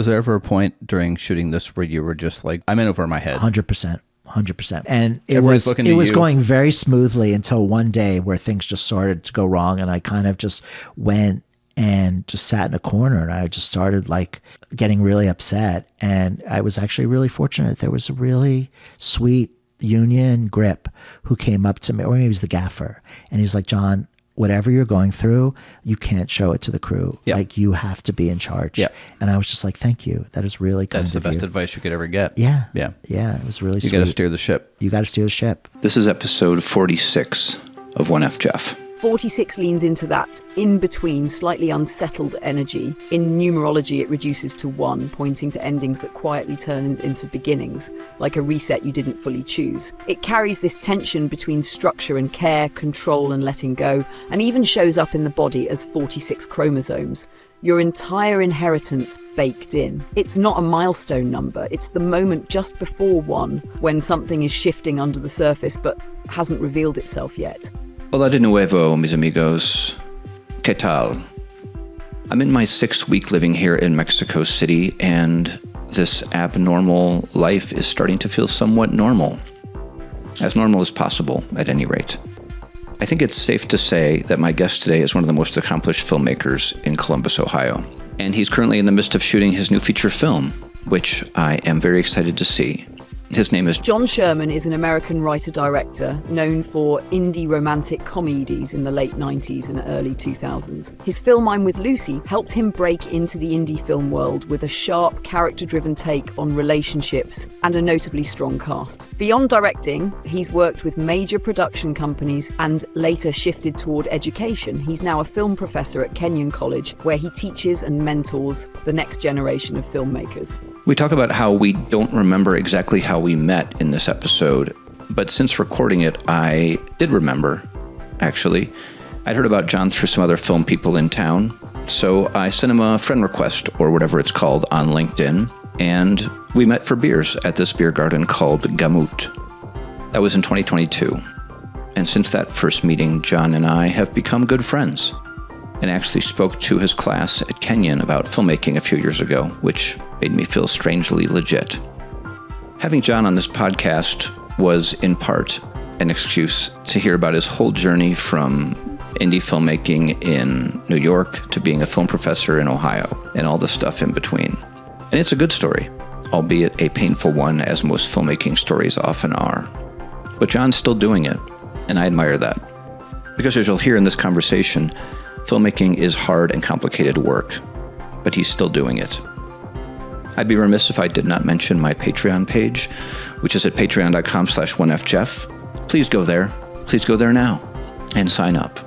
Was there ever a point during shooting this where you were just like, I'm in over my head? 100%. 100%. And it Everyone's was going very smoothly until one day where things just started to go wrong. And I kind of just went and just sat in a corner, and I just started like getting really upset. And I was actually really fortunate. There was a really sweet union grip who came up to me, or maybe it was the gaffer. And he's like, Jon, whatever you're going through, you can't show it to the crew. Yeah. Like, you have to be in charge. Yeah. And I was just like, thank you. That is really kind of you. That's the best advice you could ever get. Yeah. Yeah. Yeah. It was really sweet. You got to steer the ship. You got to steer the ship. This is episode 46 of 1Fjef. 46 leans into that in-between, slightly unsettled energy. In numerology, it reduces to 1, pointing to endings that quietly turn into beginnings, like a reset you didn't fully choose. It carries this tension between structure and care, control and letting go, and even shows up in the body as 46 chromosomes. Your entire inheritance baked in. It's not a milestone number, it's the moment just before 1, when something is shifting under the surface but hasn't revealed itself yet. Hola de nuevo, mis amigos. ¿Qué tal? I'm in my 6th week living here in Mexico City, and this abnormal life is starting to feel somewhat normal. As normal as possible, at any rate. I think it's safe to say that my guest today is one of the most accomplished filmmakers in Columbus, Ohio. And he's currently in the midst of shooting his new feature film, which I am very excited to see. His name is Jon Sherman is an American writer-director known for indie romantic comedies in the late 90s and early 2000s. His film I'm With Lucy helped him break into the indie film world with a sharp, character-driven take on relationships and a notably strong cast. Beyond directing, he's worked with major production companies and later shifted toward education. He's now a film professor at Kenyon College, where he teaches and mentors the next generation of filmmakers. We talk about how we don't remember exactly how we met in this episode, but since recording it, I did remember, actually. I'd heard about Jon through some other film people in town, so I sent him a friend request, or whatever it's called, on LinkedIn, and we met for beers at this beer garden called Gamut. That was in 2022, and since that first meeting, Jon and I have become good friends, and actually spoke to his class at Kenyon about filmmaking a few years ago, which made me feel strangely legit. Having Jon on this podcast was, in part, an excuse to hear about his whole journey from indie filmmaking in New York to being a film professor in Ohio, and all the stuff in between. And it's a good story, albeit a painful one, as most filmmaking stories often are. But Jon's still doing it, and I admire that. Because as you'll hear in this conversation, filmmaking is hard and complicated work, but he's still doing it. I'd be remiss if I did not mention my Patreon page, which is at patreon.com/onefjef. Please go there. Please go there now and sign up.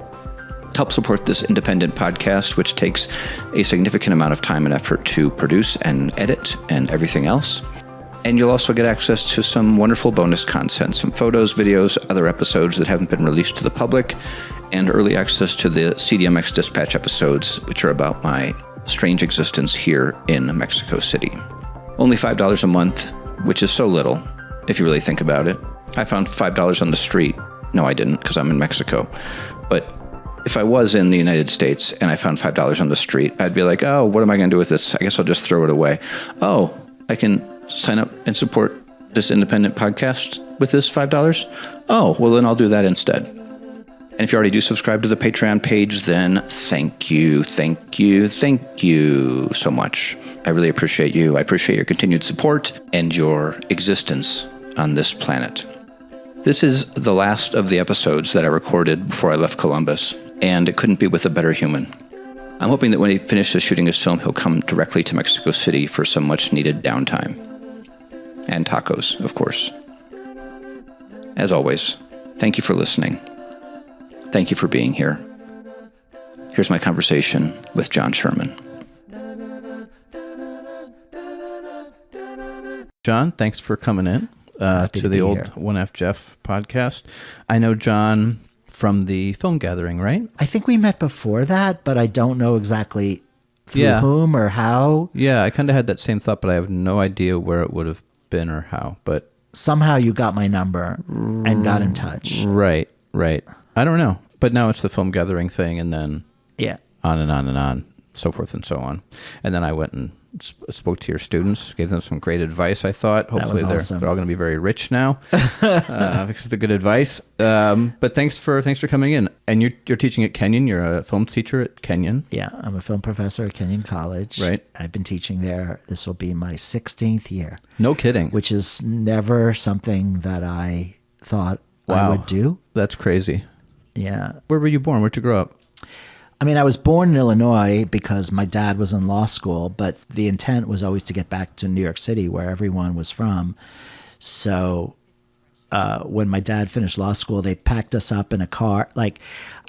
Help support this independent podcast, which takes a significant amount of time and effort to produce and edit and everything else. And you'll also get access to some wonderful bonus content, some photos, videos, other episodes that haven't been released to the public, and early access to the CDMX Dispatch episodes, which are about my strange existence here in Mexico City. Only $5 a month, which is so little, if you really think about it. I found $5 on the street. No, I didn't, because I'm in Mexico. But if I was in the United States and I found $5 on the street, I'd be like, oh, what am I going to do with this? I guess I'll just throw it away. Oh, I can sign up and support this independent podcast with this $5? Oh, well, then I'll do that instead. And if you already do subscribe to the Patreon page, then thank you so much. I really appreciate you. I appreciate your continued support and your existence on this planet. This is the last of the episodes that I recorded before I left Columbus, and it couldn't be with a better human. I'm hoping that when he finishes shooting his film, he'll come directly to Mexico City for some much-needed downtime. And tacos, of course. As always, thank you for listening. Thank you for being here. Here's my conversation with Jon Sherman. Jon, thanks for coming in to the old 1Fjef podcast. I know Jon from the film gathering, right? I think we met before that, but I don't know exactly through whom or how. Yeah, I kind of had that same thought, but I have no idea where it would have been or how. But somehow you got my number and got in touch. Right. I don't know. But now it's the film gathering thing, and then on and on and on. so forth and so on. And then I went and spoke to your students, gave them some great advice, I thought. Hopefully awesome. they're all going to be very rich now because of the good advice. But thanks for coming in. And you're teaching at Kenyon. You're a film teacher at Kenyon. Yeah, I'm a film professor at Kenyon College. Right. I've been teaching there. This will be my 16th year. No kidding. Which is never something that I thought I would do. That's crazy. Yeah. Where were you born? Where'd you grow up? I mean, I was born in Illinois because my dad was in law school, but the intent was always to get back to New York City, where everyone was from. So when my dad finished law school, they packed us up in a car. Like,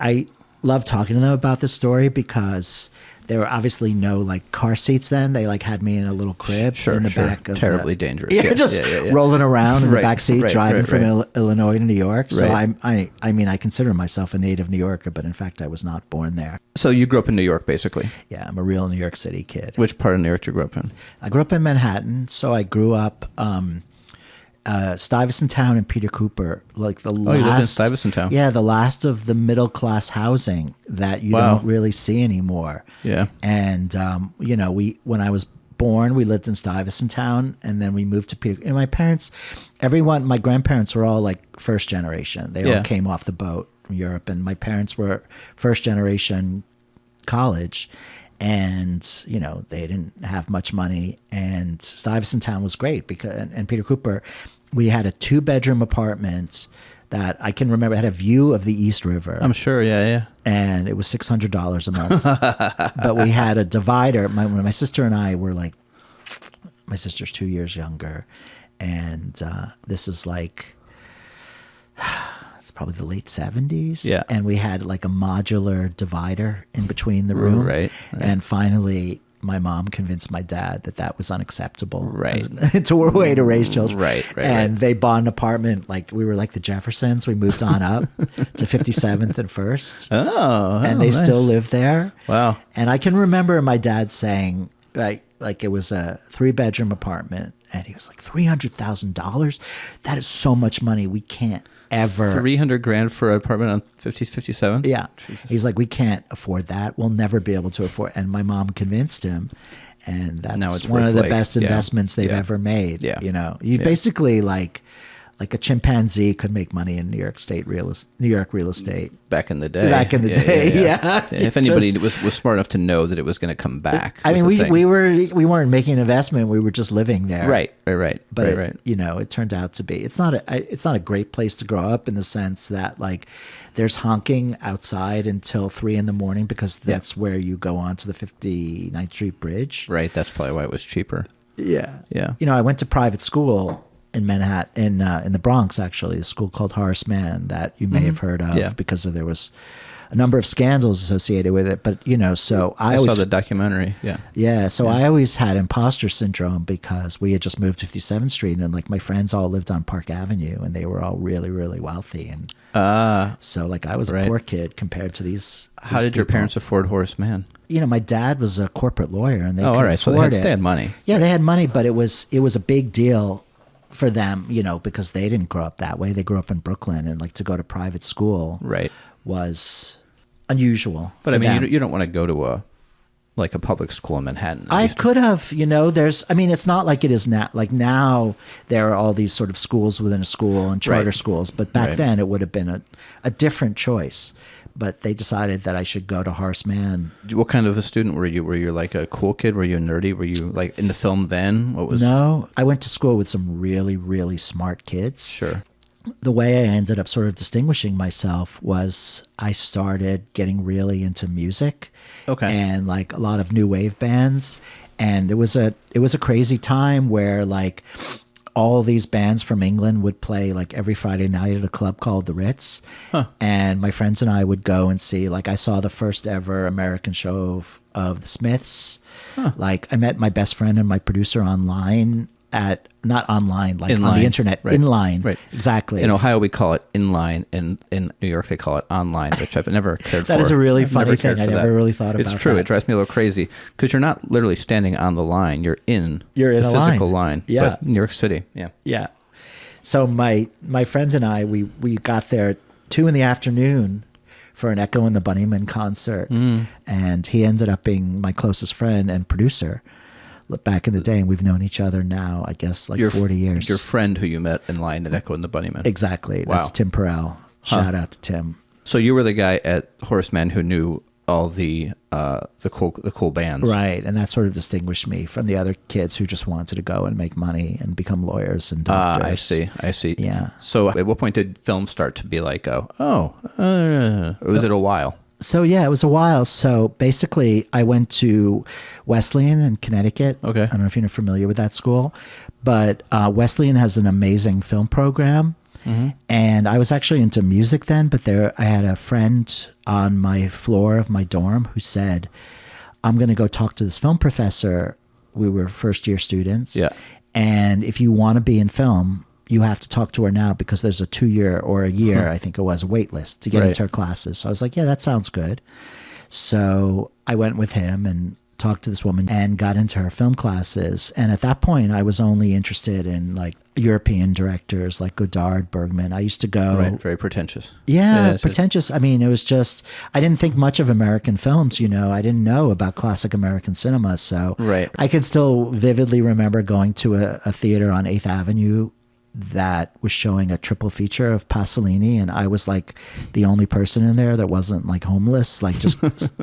I love talking to them about this story because there were obviously no like car seats then. They like had me in a little crib in the back of terribly dangerous. Yeah, just rolling around in the back seat, driving from Illinois to New York. So I mean, I consider myself a native New Yorker, but in fact, I was not born there. So you grew up in New York, basically. Yeah, I'm a real New York City kid. Which part of New York did you grow up in? I grew up in Manhattan, so I grew up Stuyvesant Town and Peter Cooper, like the last. Oh, you lived in Stuyvesant Town. Yeah, the last of the middle class housing that you don't really see anymore. Yeah, and you know, when I was born, we lived in Stuyvesant Town, and then we moved to Peter. And my parents, my grandparents were all like first generation. They all came off the boat from Europe, and my parents were first generation college. And, you know, they didn't have much money, and Stuyvesant Town was great because, and Peter Cooper, we had a 2-bedroom apartment that I can remember had a view of the East River. I'm sure. Yeah. And it was $600 a month, but we had a divider. My sister and I were like, my sister's 2 years younger. And, this is like, it's probably the late 70s. Yeah. And we had like a modular divider in between the room. Right. And finally, my mom convinced my dad that was unacceptable. Right. To a way to raise children. Right. And they bought an apartment. Like, we were like the Jeffersons. We moved on up to 57th and 1st. And they still live there. Wow. And I can remember my dad saying, like it was a 3-bedroom apartment. And he was like, $300,000? That is so much money. We can't ever. $300,000 for an apartment on 57th? Yeah. Jesus. He's like, we can't afford that. We'll never be able to afford. And my mom convinced him. And that's one of the best investments they've ever made. Yeah. You know, you basically like a chimpanzee could make money in New York real estate. Back in the day. Yeah. If anybody was smart enough to know that it was going to come back. I mean, we weren't making an investment. We were just living there. Right. But you know, it turned out to be. It's not a great place to grow up in the sense that like there's honking outside until 3 a.m. because that's where you go onto the 59th Street Bridge. Right. That's probably why it was cheaper. Yeah. Yeah. You know, I went to private school in Manhattan, in the Bronx, actually, a school called Horace Mann that you may have heard of because there was a number of scandals associated with it. But, you know, so I always saw the documentary. Yeah. Yeah. So I always had imposter syndrome because we had just moved to 57th Street, and like my friends all lived on Park Avenue, and they were all really, really wealthy. And so like I was a poor kid compared to these. How did your parents afford Horace Mann? You know, my dad was a corporate lawyer, and they could afford so they had money. Yeah, they had money, but it was a big deal for them, you know, because they didn't grow up that way. They grew up in Brooklyn, and like to go to private school was unusual. But I mean, you don't want to go to a public school in Manhattan. I could have, you know, it's not like it is now. Like now there are all these sort of schools within a school and charter schools, but back then it would have been a different choice. But they decided that I should go to Horace Mann. What kind of a student were you? Were you like a cool kid? Were you nerdy? Were you like into film then? No, I went to school with some really, really smart kids. Sure. The way I ended up sort of distinguishing myself was I started getting really into music. Okay. And like a lot of new wave bands. And it was a crazy time where like all these bands from England would play like every Friday night at a club called the Ritz. Huh. And my friends and I would go and see, like I saw the first ever American show of the Smiths. Huh. Like I met my best friend and my producer online not online, like on the internet, inline. Right. Exactly. In Ohio, we call it inline. In New York, they call it online, which I've never cared for. That is a really funny thing. I never really thought about that. It's true. It drives me a little crazy because you're not literally standing on the line. You're in the physical line. Yeah. But New York City. Yeah. Yeah. So my friends and I, we got there at 2 p.m. for an Echo and the Bunnymen concert. And he ended up being my closest friend and producer back in the day. And we've known each other now, I guess, like 40 years. Your friend who you met in line at Echo and the Bunnymen. Exactly. Wow. That's Tim Perell. Shout out to Tim. So you were the guy at Horace Mann who knew all the cool bands. Right. And that sort of distinguished me from the other kids who just wanted to go and make money and become lawyers and doctors. I see. Yeah. So at what point did film start to be like, or was it a while? So yeah, it was a while. So basically I went to Wesleyan in Connecticut. Okay. I don't know if you're familiar with that school, but Wesleyan has an amazing film program. And I was actually into music then, but I had a friend on my floor of my dorm who said, I'm going to go talk to this film professor. We were first year students. Yeah. And if you want to be in film, you have to talk to her now because there's a 2-year or a year, I think it was, a wait list to get into her classes. So I was like, yeah, that sounds good. So I went with him and talked to this woman and got into her film classes. And at that point, I was only interested in like European directors like Godard, Bergman. I used to go. Right, very pretentious. Yeah, pretentious. I mean, it was just, I didn't think much of American films, you know. I didn't know about classic American cinema. So I could still vividly remember going to a theater on 8th Avenue that was showing a triple feature of Pasolini, and I was like the only person in there that wasn't like homeless, like just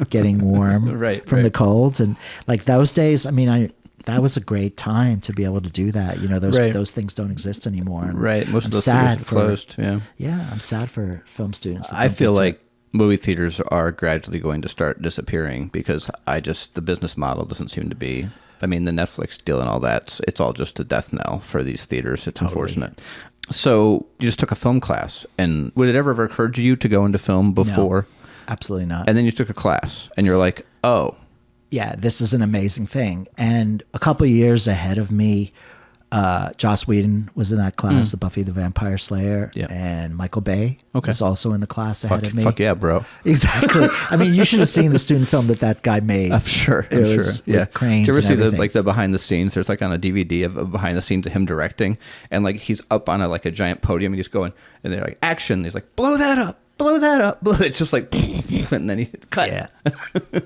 getting warm from the cold. And like those days, I mean, that was a great time to be able to do that. You know, those things don't exist anymore. And most of those theaters are closed. Yeah, I'm sad for film students. I feel like movie theaters are gradually going to start disappearing because the business model doesn't seem to be. I mean, the Netflix deal and all that, it's all just a death knell for these theaters. It's unfortunate. So you just took a film class, and would it ever have occurred to you to go into film before? No, absolutely not. And then you took a class, and you're like, oh. Yeah, this is an amazing thing. And a couple of years ahead of me, Joss Whedon was in that class, the Buffy the Vampire Slayer, and Michael Bay was also in the class ahead of me. Fuck yeah, bro. Exactly. I mean, you should have seen the student film that guy made. I'm sure. Yeah. Cranes. Did you ever see the behind the scenes? There's like on a DVD of behind the scenes of him directing, and like he's up on a giant podium and he's going, and they're like, action. And he's like, blow that up. It's just like, and then he cut.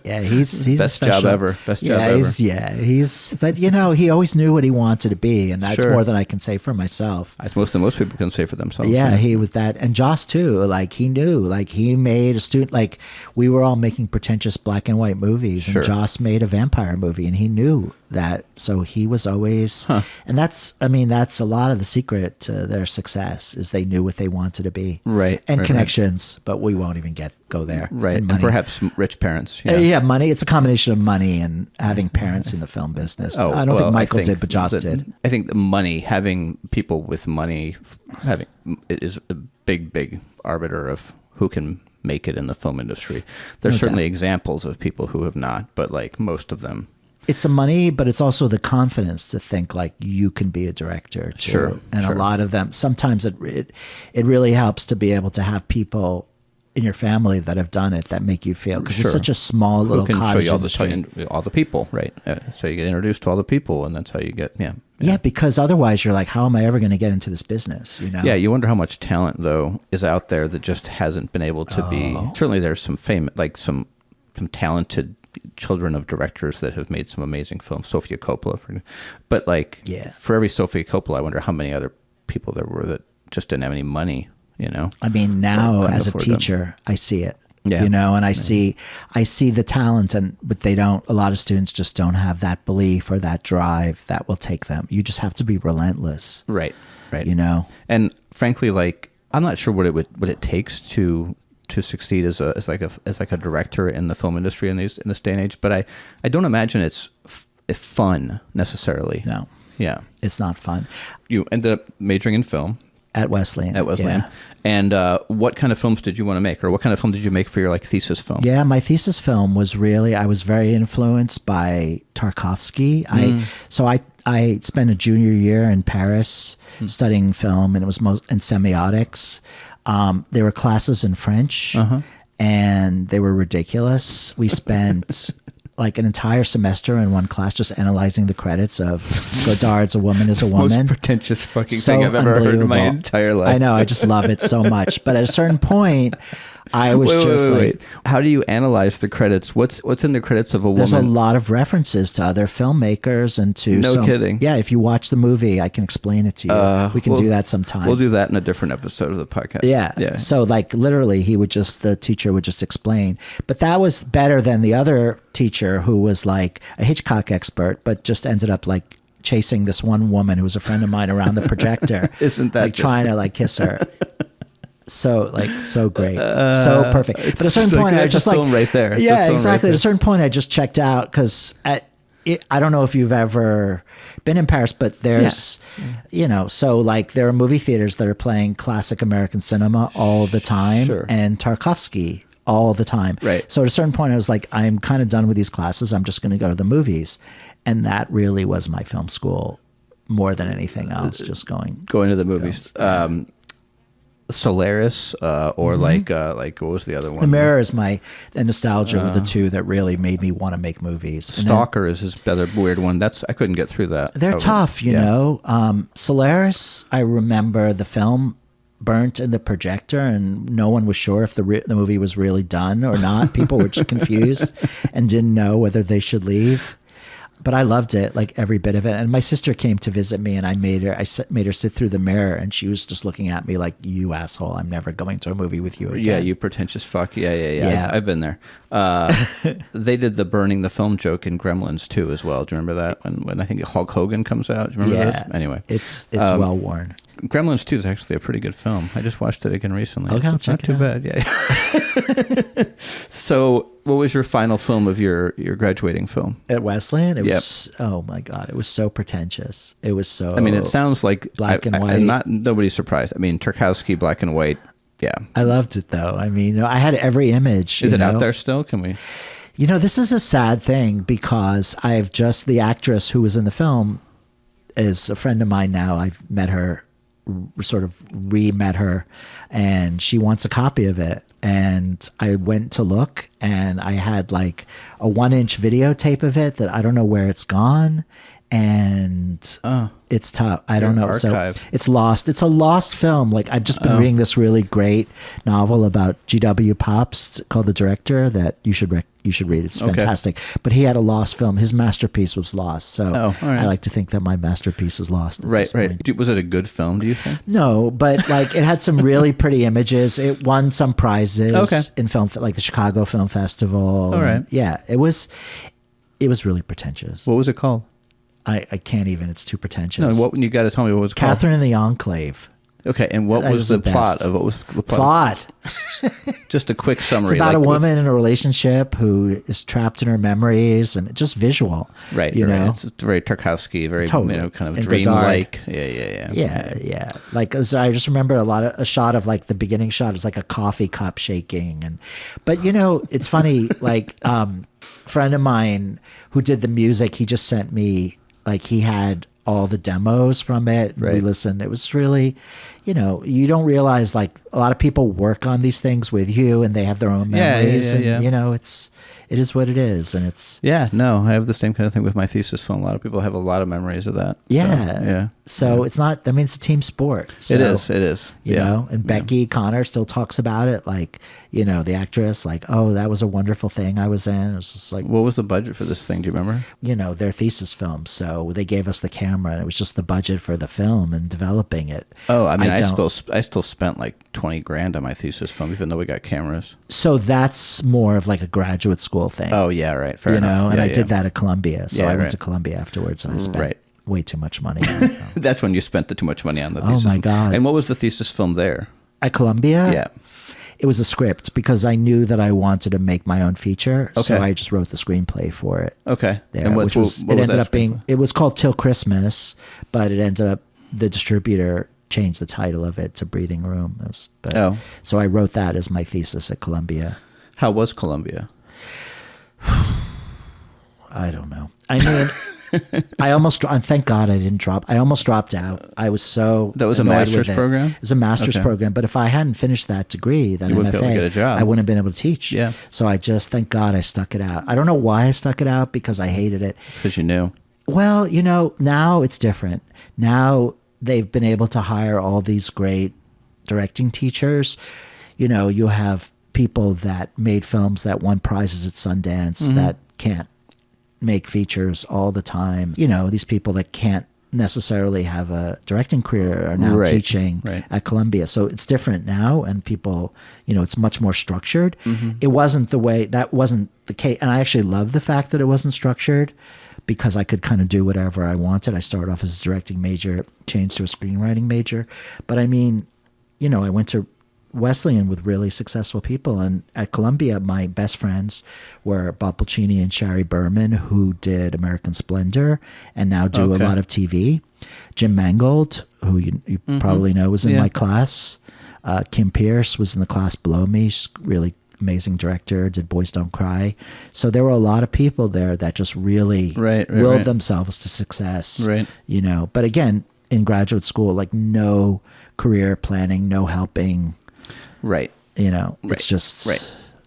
Yeah, he's best job ever. But you know, he always knew what he wanted to be, and that's more than I can say for myself. That's most people can say for themselves. Yeah, he was that, and Joss too. Like he knew, like he made a student. Like we were all making pretentious black and white movies, and Joss made a vampire movie, and he knew that. So he was always, and that's a lot of the secret to their success is they knew what they wanted to be, and connections. But we won't even go there, and perhaps rich parents. Yeah, money. It's a combination of money and having parents in the film business. I don't think Michael did, but Joss did. I think the money, having people with money, is a big arbiter of who can make it in the film industry. There's certainly examples of people who have not, but like most of them. It's the money, but it's also the confidence to think like you can be a director too. A lot of them, sometimes it really helps to be able to have people in your family that have done it that make you feel, because it's such a small little cottage industry. All the people, right? So you get introduced to all the people, and that's how you get because otherwise you're like, how am I ever going to get into this business? You know? Yeah, you wonder how much talent though is out there that just hasn't been able to be. Certainly, there's some some talented children of directors that have made some amazing films. Sofia Coppola, but for every Sofia Coppola, I wonder how many other people there were that just didn't have any money. You know, I mean, now as a teacher, I see it. You know, and I see the talent, but they don't. A lot of students just don't have that belief or that drive that will take them. You just have to be relentless. Right. You know, and frankly, I'm not sure what it takes to succeed as a director in the film industry in this day and age. But I don't imagine it's fun necessarily. No. Yeah. It's not fun. You ended up majoring in film. At Wesleyan. Yeah. And what kind of films did you want to make, or what kind of film did you make for your thesis film? Yeah, my thesis film was I was very influenced by Tarkovsky. I spent a junior year in Paris studying film, and it was in semiotics. There were classes in French, and they were ridiculous. We spent like an entire semester in one class just analyzing the credits of Godard's A Woman is a Woman. Most pretentious fucking thing I've ever heard in my entire life. I know, I just love it so much. But at a certain point, I was wait. How do you analyze the credits? What's in the credits of a woman? There's a lot of references to other filmakers and to kidding. Yeah, if you watch the movie, I can explain it to you. We can do that sometime. We'll do that in a different episode of the podcast. Yeah. So like literally the teacher would just explain. But that was better than the other teacher who was like a Hitchcock expert, but just ended up like chasing this one woman who was a friend of mine around the projector. Isn't that like trying to like kiss her? So great, so perfect. But at a certain point, I was just like, right there. Yeah, exactly. At a certain point, I just checked out because I don't know if you've ever been in Paris, but there's, so like there are movie theaters that are playing classic American cinema all the time, and Tarkovsky all the time. Right. So at a certain point, I was like, I'm kind of done with these classes. I'm just going to go to the movies, and that really was my film school more than anything else. Just going to the movies. Solaris, or like what was the other one? The Mirror is the nostalgia with the two that really made me want to make movies. Stalker is his other weird one. I couldn't get through that. They're tough, you know. Solaris, I remember the film burnt in the projector and no one was sure if the movie was really done or not. People were just confused and didn't know whether they should leave. But I loved it, like every bit of it. And my sister came to visit me, and I made her sit through the mirror, and she was just looking at me like, "You asshole! I'm never going to a movie with you again." Yeah, you pretentious fuck. Yeah. I've been there. They did the burning the film joke in Gremlins too, as well. Do you remember that when I think Hulk Hogan comes out? Do you remember this? Anyway, it's well worn. Gremlins 2 is actually a pretty good film. I just watched it again recently. Okay, it's not too bad. Yeah. So, what was your final film of your graduating film? At Wesleyan? It was, oh my God, it was so pretentious. It was so, I mean, it sounds like black and white. Nobody's surprised. I mean, Tarkovsky, black and white. Yeah. I loved it though. I mean, I had every image. Is it out there still? Can we? You know, this is a sad thing because the actress who was in the film is a friend of mine now. I've met her, sort of re-met her, and she wants a copy of it. And I went to look, and I had like a 1-inch videotape of it that I don't know where it's gone. And it's tough. I don't know. Archive. So it's lost. It's a lost film. Like I've just been reading this really great novel about G.W. Pops called The Director that you should read. It's fantastic. But he had a lost film. His masterpiece was lost. So I like to think that my masterpiece is lost. Right. Was it a good film, do you think? No, but like it had some really pretty images. It won some prizes in film, like the Chicago Film Festival. All right. Yeah, it was really pretentious. What was it called? I can't even. It's too pretentious. No, you got to tell me what it was called. Catherine in the Enclave. Okay, and what was the plot of what was the plot? Just a quick summary. It's about a woman in a relationship who is trapped in her memories, and just visual. Right. You know, it's very Tarkovsky, very totally. Kind of dreamlike. Yeah. Like I just remember a shot of like the beginning shot is like a coffee cup shaking, but you know, it's funny. Like a friend of mine who did the music, he just sent me like he had all the demos from it. Right. We listened. It was really, you don't realize like a lot of people work on these things with you and they have their own memories. And, it is what it is. And it's. Yeah, no, I have the same kind of thing with my thesis film. A lot of people have a lot of memories of that. Yeah. So it's not, it's a team sport. So, it is. You know, and Becky Connor still talks about it. Like, the actress, like, oh, that was a wonderful thing I was in. It was just like. What was the budget for this thing? Do you remember? Their thesis film. So they gave us the camera and it was just the budget for the film and developing it. Oh, I mean, I still spent like $20,000 on my thesis film, even though we got cameras. So that's more of like a graduate school thing. Oh yeah, right. Fair enough. And I did that at Columbia. So I went to Columbia afterwards and I spent way too much money. That's when you spent the too much money on the thesis. Oh my God. And what was the thesis film there? At Columbia? Yeah. It was a script because I knew that I wanted to make my own feature. Okay. So I just wrote the screenplay for it. Okay. There, and it was called Till Christmas, but it ended up, the distributor changed the title of it to Breathing Room. So I wrote that as my thesis at Columbia. How was Columbia? I don't know. I mean, thank God I didn't drop. I almost dropped out. I was so That was a master's program? It was a master's program. But if I hadn't finished that degree, that you wouldn't be able to get a job. I wouldn't have been able to teach. Yeah. So thank God I stuck it out. I don't know why I stuck it out because I hated it. Because you knew. Well, now it's different. Now they've been able to hire all these great directing teachers. You have people that made films that won prizes at Sundance that can't make features all the time. You know, these people that can't necessarily have a directing career are now teaching at Columbia. So it's different now, and people, you know, it's much more structured. It wasn't that wasn't the case. And I actually love the fact that it wasn't structured, because I could kind of do whatever I wanted. I started off as a directing major, changed to a screenwriting major. But I mean, you know, I went to Wesleyan with really successful people. And at Columbia, my best friends were Bob Pulcini and Shari Berman, who did American Splendor and now do a lot of TV. Jim Mangold, who you probably know, was in my class. Kim Pierce was in the class below me. She's really amazing director, did Boys Don't Cry. So there were a lot of people there that just really willed themselves to success. You know, but again, in graduate school, like no career planning, no helping. You know, it's just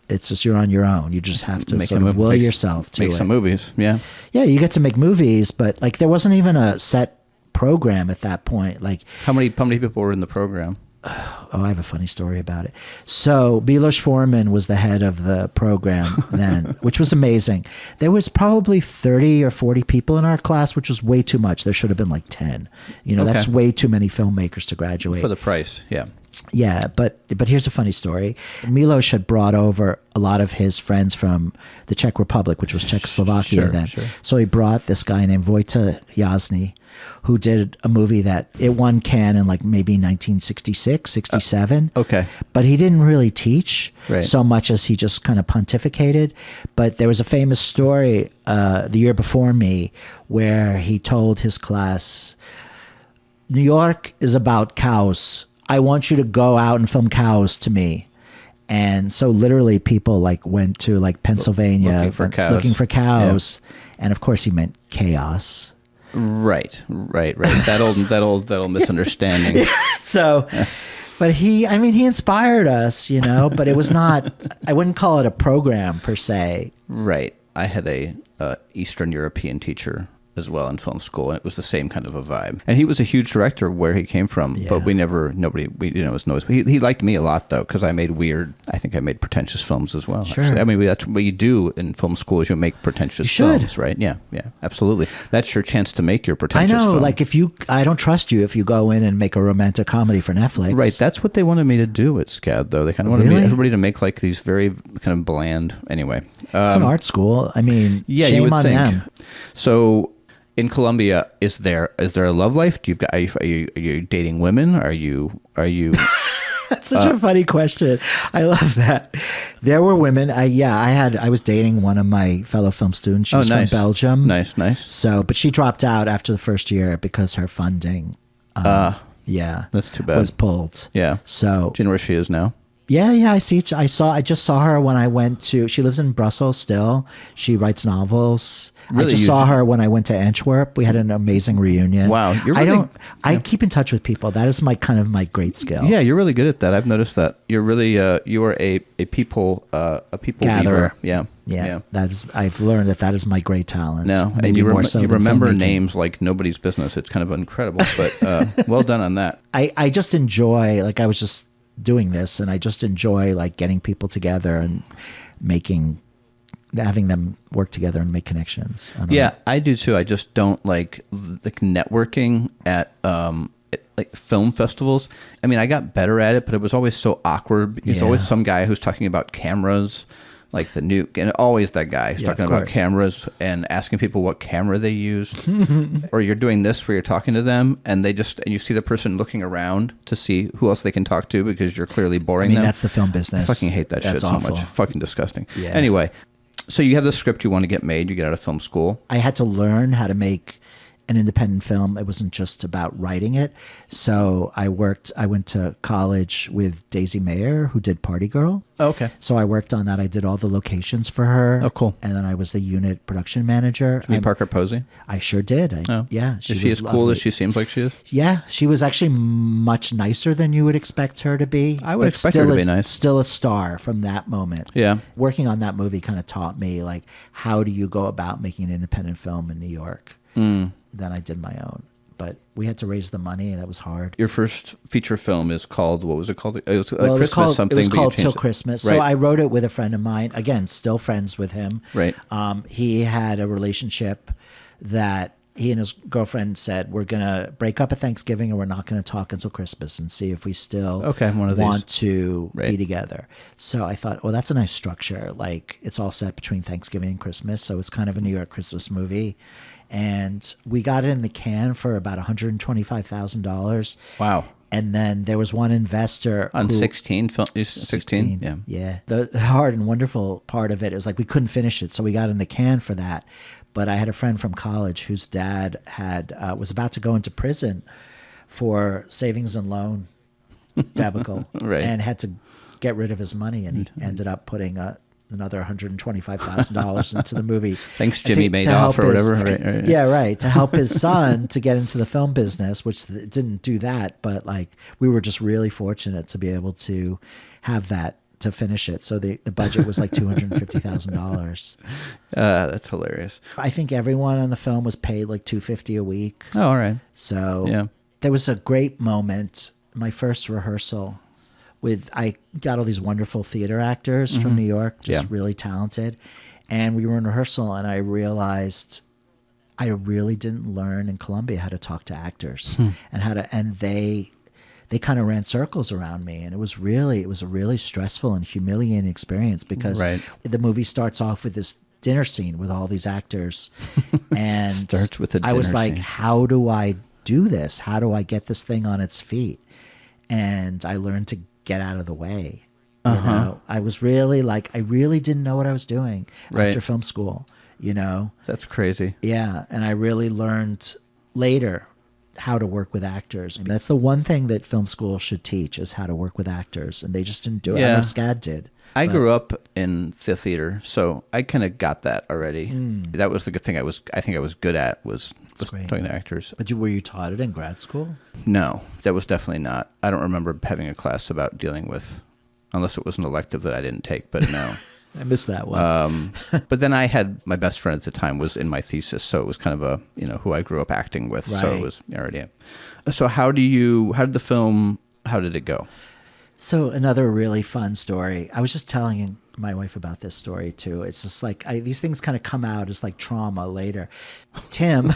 it's just you're on your own. You just have to sort of will yourself to make some movies. Yeah, you get to make movies, but like there wasn't even a set program at that point. Like how many people were in the program? Oh, I have a funny story about it. So Miloš Forman was the head of the program then, which was amazing. There was probably 30 or 40 people in our class, which was way too much. There should have been like 10. You know, that's way too many filmmakers to graduate. For the price, yeah. Yeah, but here's a funny story. Miloš had brought over a lot of his friends from the Czech Republic, which was Czechoslovakia then. So he brought this guy named Vojta Jasny, who did a movie that it won Cannes in like maybe 1966, 67. But he didn't really teach so much as he just kind of pontificated. But there was a famous story the year before me where he told his class, New York is about cows. I want you to go out and film cows to me. And so literally people like went to like Pennsylvania looking for cows. And of course he meant chaos. Right. That old misunderstanding. So, but he inspired us, you know, but it was not, I wouldn't call it a program per se. Right. I had a Eastern European teacher as well in film school, and it was the same kind of a vibe. And he was a huge director where he came from, but we it was noise. He liked me a lot though, because I made pretentious films as well. Sure. Actually. I mean, that's what you do in film school is you make pretentious films, right? Yeah, absolutely. That's your chance to make your pretentious film. I know, like I don't trust you if you go in and make a romantic comedy for Netflix. Right, that's what they wanted me to do at Scad though. They kind of wanted everybody to make like these very kind of bland, anyway. It's an art school. I mean, shame you would on think. them. So in Columbia, is there a love life? Are you dating women? Are you? That's such a funny question. I love that. There were women. I was dating one of my fellow film students. She was from Belgium. Nice. So, but she dropped out after the first year because her funding. That's too bad. Was pulled. Yeah. So, do you know where she is now? Yeah, I see. I just saw her when I went to. She lives in Brussels still. She writes novels. Really, I just saw her when I went to Antwerp. We had an amazing reunion. Wow, I keep in touch with people. That is my great skill. Yeah, you're really good at that. I've noticed that. You're really you are a people gatherer. Weaver. Yeah. I've learned that is my great talent. No, and you remember names like nobody's business. It's kind of incredible, but well done on that. I just enjoy, like I was just doing this, and I just enjoy like getting people together and having them work together and make connections. I do too. I just don't like the networking at like film festivals. I mean, I got better at it, but it was always so awkward. There's always some guy who's talking about cameras, like the new, and always that guy who's talking about cameras and asking people what camera they use. Or you're doing this where you're talking to them and you see the person looking around to see who else they can talk to because you're clearly boring them. That's the film business. I fucking hate that shit so much. Fucking disgusting. Yeah. Anyway, so you have the script you want to get made. You get out of film school. I had to learn how to make an independent film. It wasn't just about writing it. So I went to college with Daisy Mayer, who did Party Girl. Oh, okay. So I worked on that. I did all the locations for her. Oh, cool. And then I was the unit production manager. Did you meet Parker Posey? I sure did. Yeah. Is she as cool as she seems like she is? Yeah. She was actually much nicer than you would expect her to be. I would expect her to be nice. Still a star from that moment. Yeah. Working on that movie kind of taught me, like, how do you go about making an independent film in New York? Then I did my own. but we had to raise the money. That was hard. Your first feature film is called, what was it called? It was Well, Christmas something. It was but you called changed Till it. Christmas. Right. So I wrote it with a friend of mine. Again, still friends with him. Right. He had a relationship that he and his girlfriend said, we're going to break up at Thanksgiving and we're not going to talk until Christmas and see if we still want to be together. So I thought, well, that's a nice structure. Like, it's all set between Thanksgiving and Christmas. So it's kind of a New York Christmas movie. And we got it in the can for about $125,000. Wow. And then there was one investor On who, 16? 16? Yeah. Yeah. The hard and wonderful part of it is like we couldn't finish it. So we got in the can for that. But I had a friend from college whose dad had was about to go into prison for savings and loan debacle Right. and had to get rid of his money. And he ended up putting another $125,000 into the movie. Thanks, Jimmy Madoff or whatever. Right. Yeah, right. To help his son to get into the film business, which didn't do that. But like, we were just really fortunate to be able to have that to finish it. So the budget was like $250,000. That's hilarious. I think everyone on the film was paid like $250 a week. Oh, all right. So Yeah. there was a great moment, my first rehearsal I got all these wonderful theater actors from New York, just really talented. And we were in rehearsal and I realized I really didn't learn in Columbia how to talk to actors and they kind of ran circles around me. And it was a really stressful and humiliating experience because the movie starts off with this dinner scene with all these actors. And Starts with a I was dinner like, scene. how do I do this? How do I get this thing on its feet? And I learned to get out of the way. You know, I was really like, I really didn't know what I was doing after film school, you know? That's crazy. Yeah. And I really learned later how to work with actors. That's the one thing that film school should teach is how to work with actors. And they just didn't do it. I Yeah. know Scad did. I grew up in the theater, so I kind of got that already. That was the good thing I think I was good at was great. talking to actors. But were you taught it in grad school? No, that was definitely not. I don't remember having a class about dealing with, unless it was an elective that I didn't take, but no. I missed that one. But then I had my best friend at the time was in my thesis, so it was kind of a, who I grew up acting with. So it was already. So how did it go? So another really fun story. I was just telling my wife about this story too. It's just like these things kind of come out as like trauma later. Tim,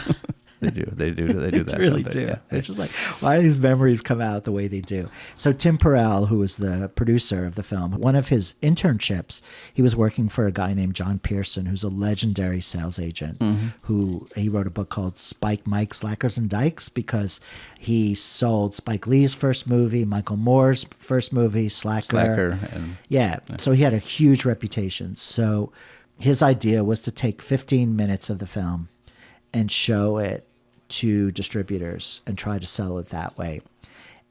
They do that. Really don't they? do. Yeah. It's just like, why do these memories come out the way they do? So Tim Perell, who was the producer of the film, one of his internships, he was working for a guy named John Pearson, who's a legendary sales agent, who he wrote a book called Spike, Mike, Slackers, and Dykes because he sold Spike Lee's first movie, Michael Moore's first movie, Slacker. So he had a huge reputation. So his idea was to take 15 minutes of the film and show it to distributors and try to sell it that way.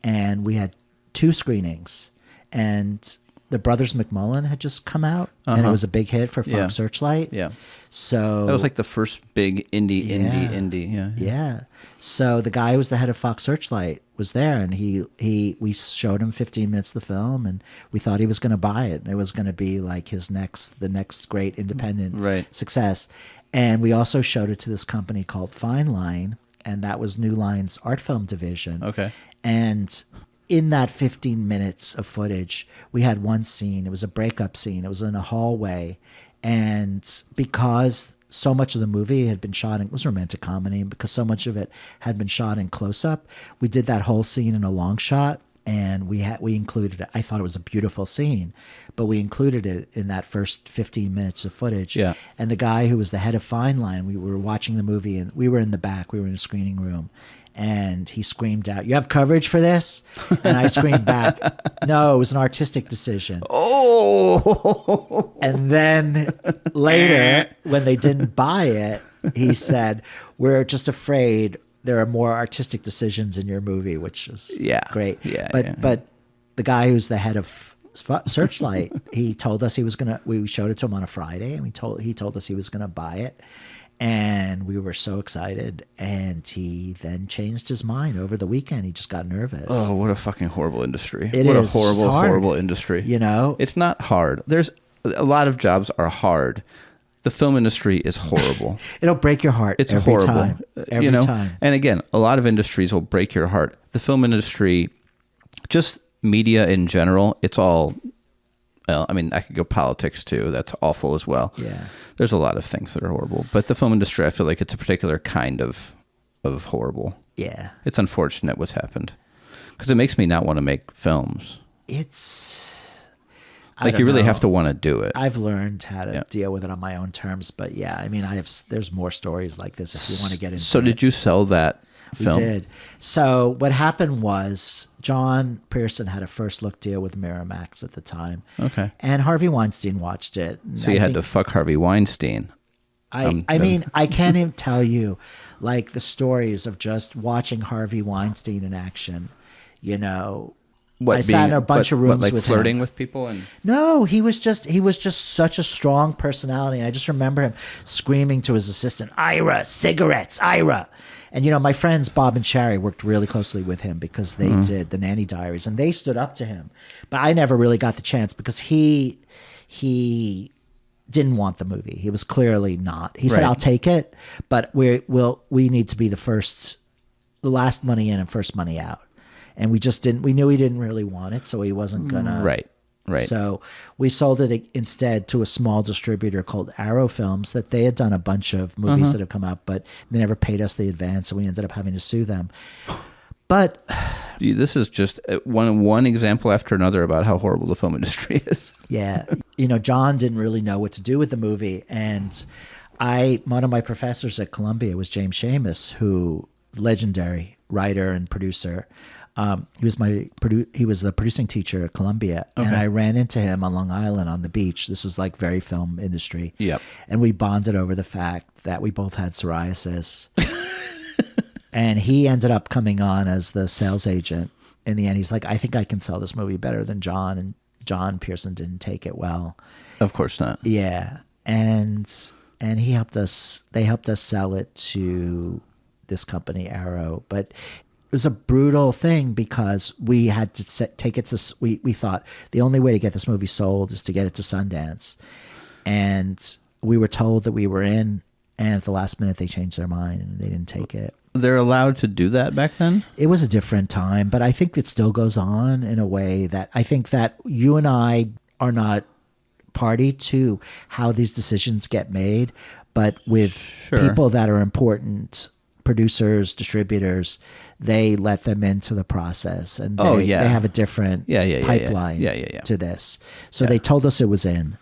And we had 2 screenings, and The Brothers McMullen had just come out, and it was a big hit for Fox Searchlight. Yeah. So That was like the first big indie. Yeah. So the guy who was the head of Fox Searchlight was there, and we showed him 15 minutes of the film, and we thought he was going to buy it, and it was going to be like the next great independent success. And we also showed it to this company called Fine Line, and that was New Line's art film division. Okay. And in that 15 minutes of footage, we had one scene. It was a breakup scene. It was in a hallway. And because so much of the movie had been shot it was a romantic comedy, and because so much of it had been shot in close-up, we did that whole scene in a long shot, and we included it. I thought it was a beautiful scene, but we included it in that first 15 minutes of footage. Yeah. And the guy who was the head of Fine Line, we were watching the movie, and we were in the back. We were in a screening room. And he screamed out, "You have coverage for this?" And I screamed back, "No, it was an artistic decision." Oh! And then later, when they didn't buy it, he said, "We're just afraid there are more artistic decisions in your movie," which was great. Yeah, but the guy who's the head of Searchlight, he told us we showed it to him on a Friday, and he told us he was gonna buy it. And we were so excited, and he then changed his mind over the weekend. He just got nervous. Oh, what a fucking horrible industry. It what is. a horrible It's hard. industry. You know? It's not hard. There's a lot of jobs are hard. The film industry is horrible. It'll break your heart. It's every horrible. time. Every time. And again, a lot of industries will break your heart. The film industry, just media in general, it's all, well, I mean, I could go politics too. That's awful as well. Yeah. There's a lot of things that are horrible. But the film industry, I feel like it's a particular kind of horrible. Yeah. It's unfortunate what's happened. Because it makes me not want to make films. Like you really have to want to do it. I've learned how to deal with it on my own terms, but yeah, I mean, there's more stories like this if you want to get into it. So did you sell that film? We did. So what happened was John Pearson had a first look deal with Miramax at the time. Okay. And Harvey Weinstein watched it. So you had to fuck Harvey Weinstein. I mean, I can't even tell you like the stories of just watching Harvey Weinstein in action, you know. I sat in a bunch of rooms like with flirting him. with people and No, he was just such a strong personality. And I just remember him screaming to his assistant, "Ira, cigarettes, Ira." And you know, my friends Bob and Sherry worked really closely with him because they did the Nanny Diaries, and they stood up to him. But I never really got the chance because he didn't want the movie. He was clearly not. He said, Right. "I'll take it, but we need to be the last money in and first money out." And we just didn't. We knew he didn't really want it, so he wasn't gonna. Right. So we sold it instead to a small distributor called Arrow Films that they had done a bunch of movies that have come out, but they never paid us the advance, and we ended up having to sue them. But this is just one example after another about how horrible the film industry is. yeah, you know, John didn't really know what to do with the movie, and one of my professors at Columbia was James Seamus, who legendary writer and producer. He was the producing teacher at Columbia, and I ran into him on Long Island on the beach. This is like very film industry. Yep. And we bonded over the fact that we both had psoriasis. And he ended up coming on as the sales agent. In the end, he's like, "I think I can sell this movie better than John." And John Pearson didn't take it well. Of course not. Yeah. And he helped us. They helped us sell it to this company, Arrow, but it was a brutal thing because we had to take it to. We thought the only way to get this movie sold is to get it to Sundance, and we were told that we were in, and at the last minute they changed their mind and they didn't take it. They're allowed to do that back then? It was a different time, but I think it still goes on in a way that I think that you and I are not party to how these decisions get made, but with people that are important, producers, distributors, they let them into the process, and they have a different pipeline to this. So they told us it was in,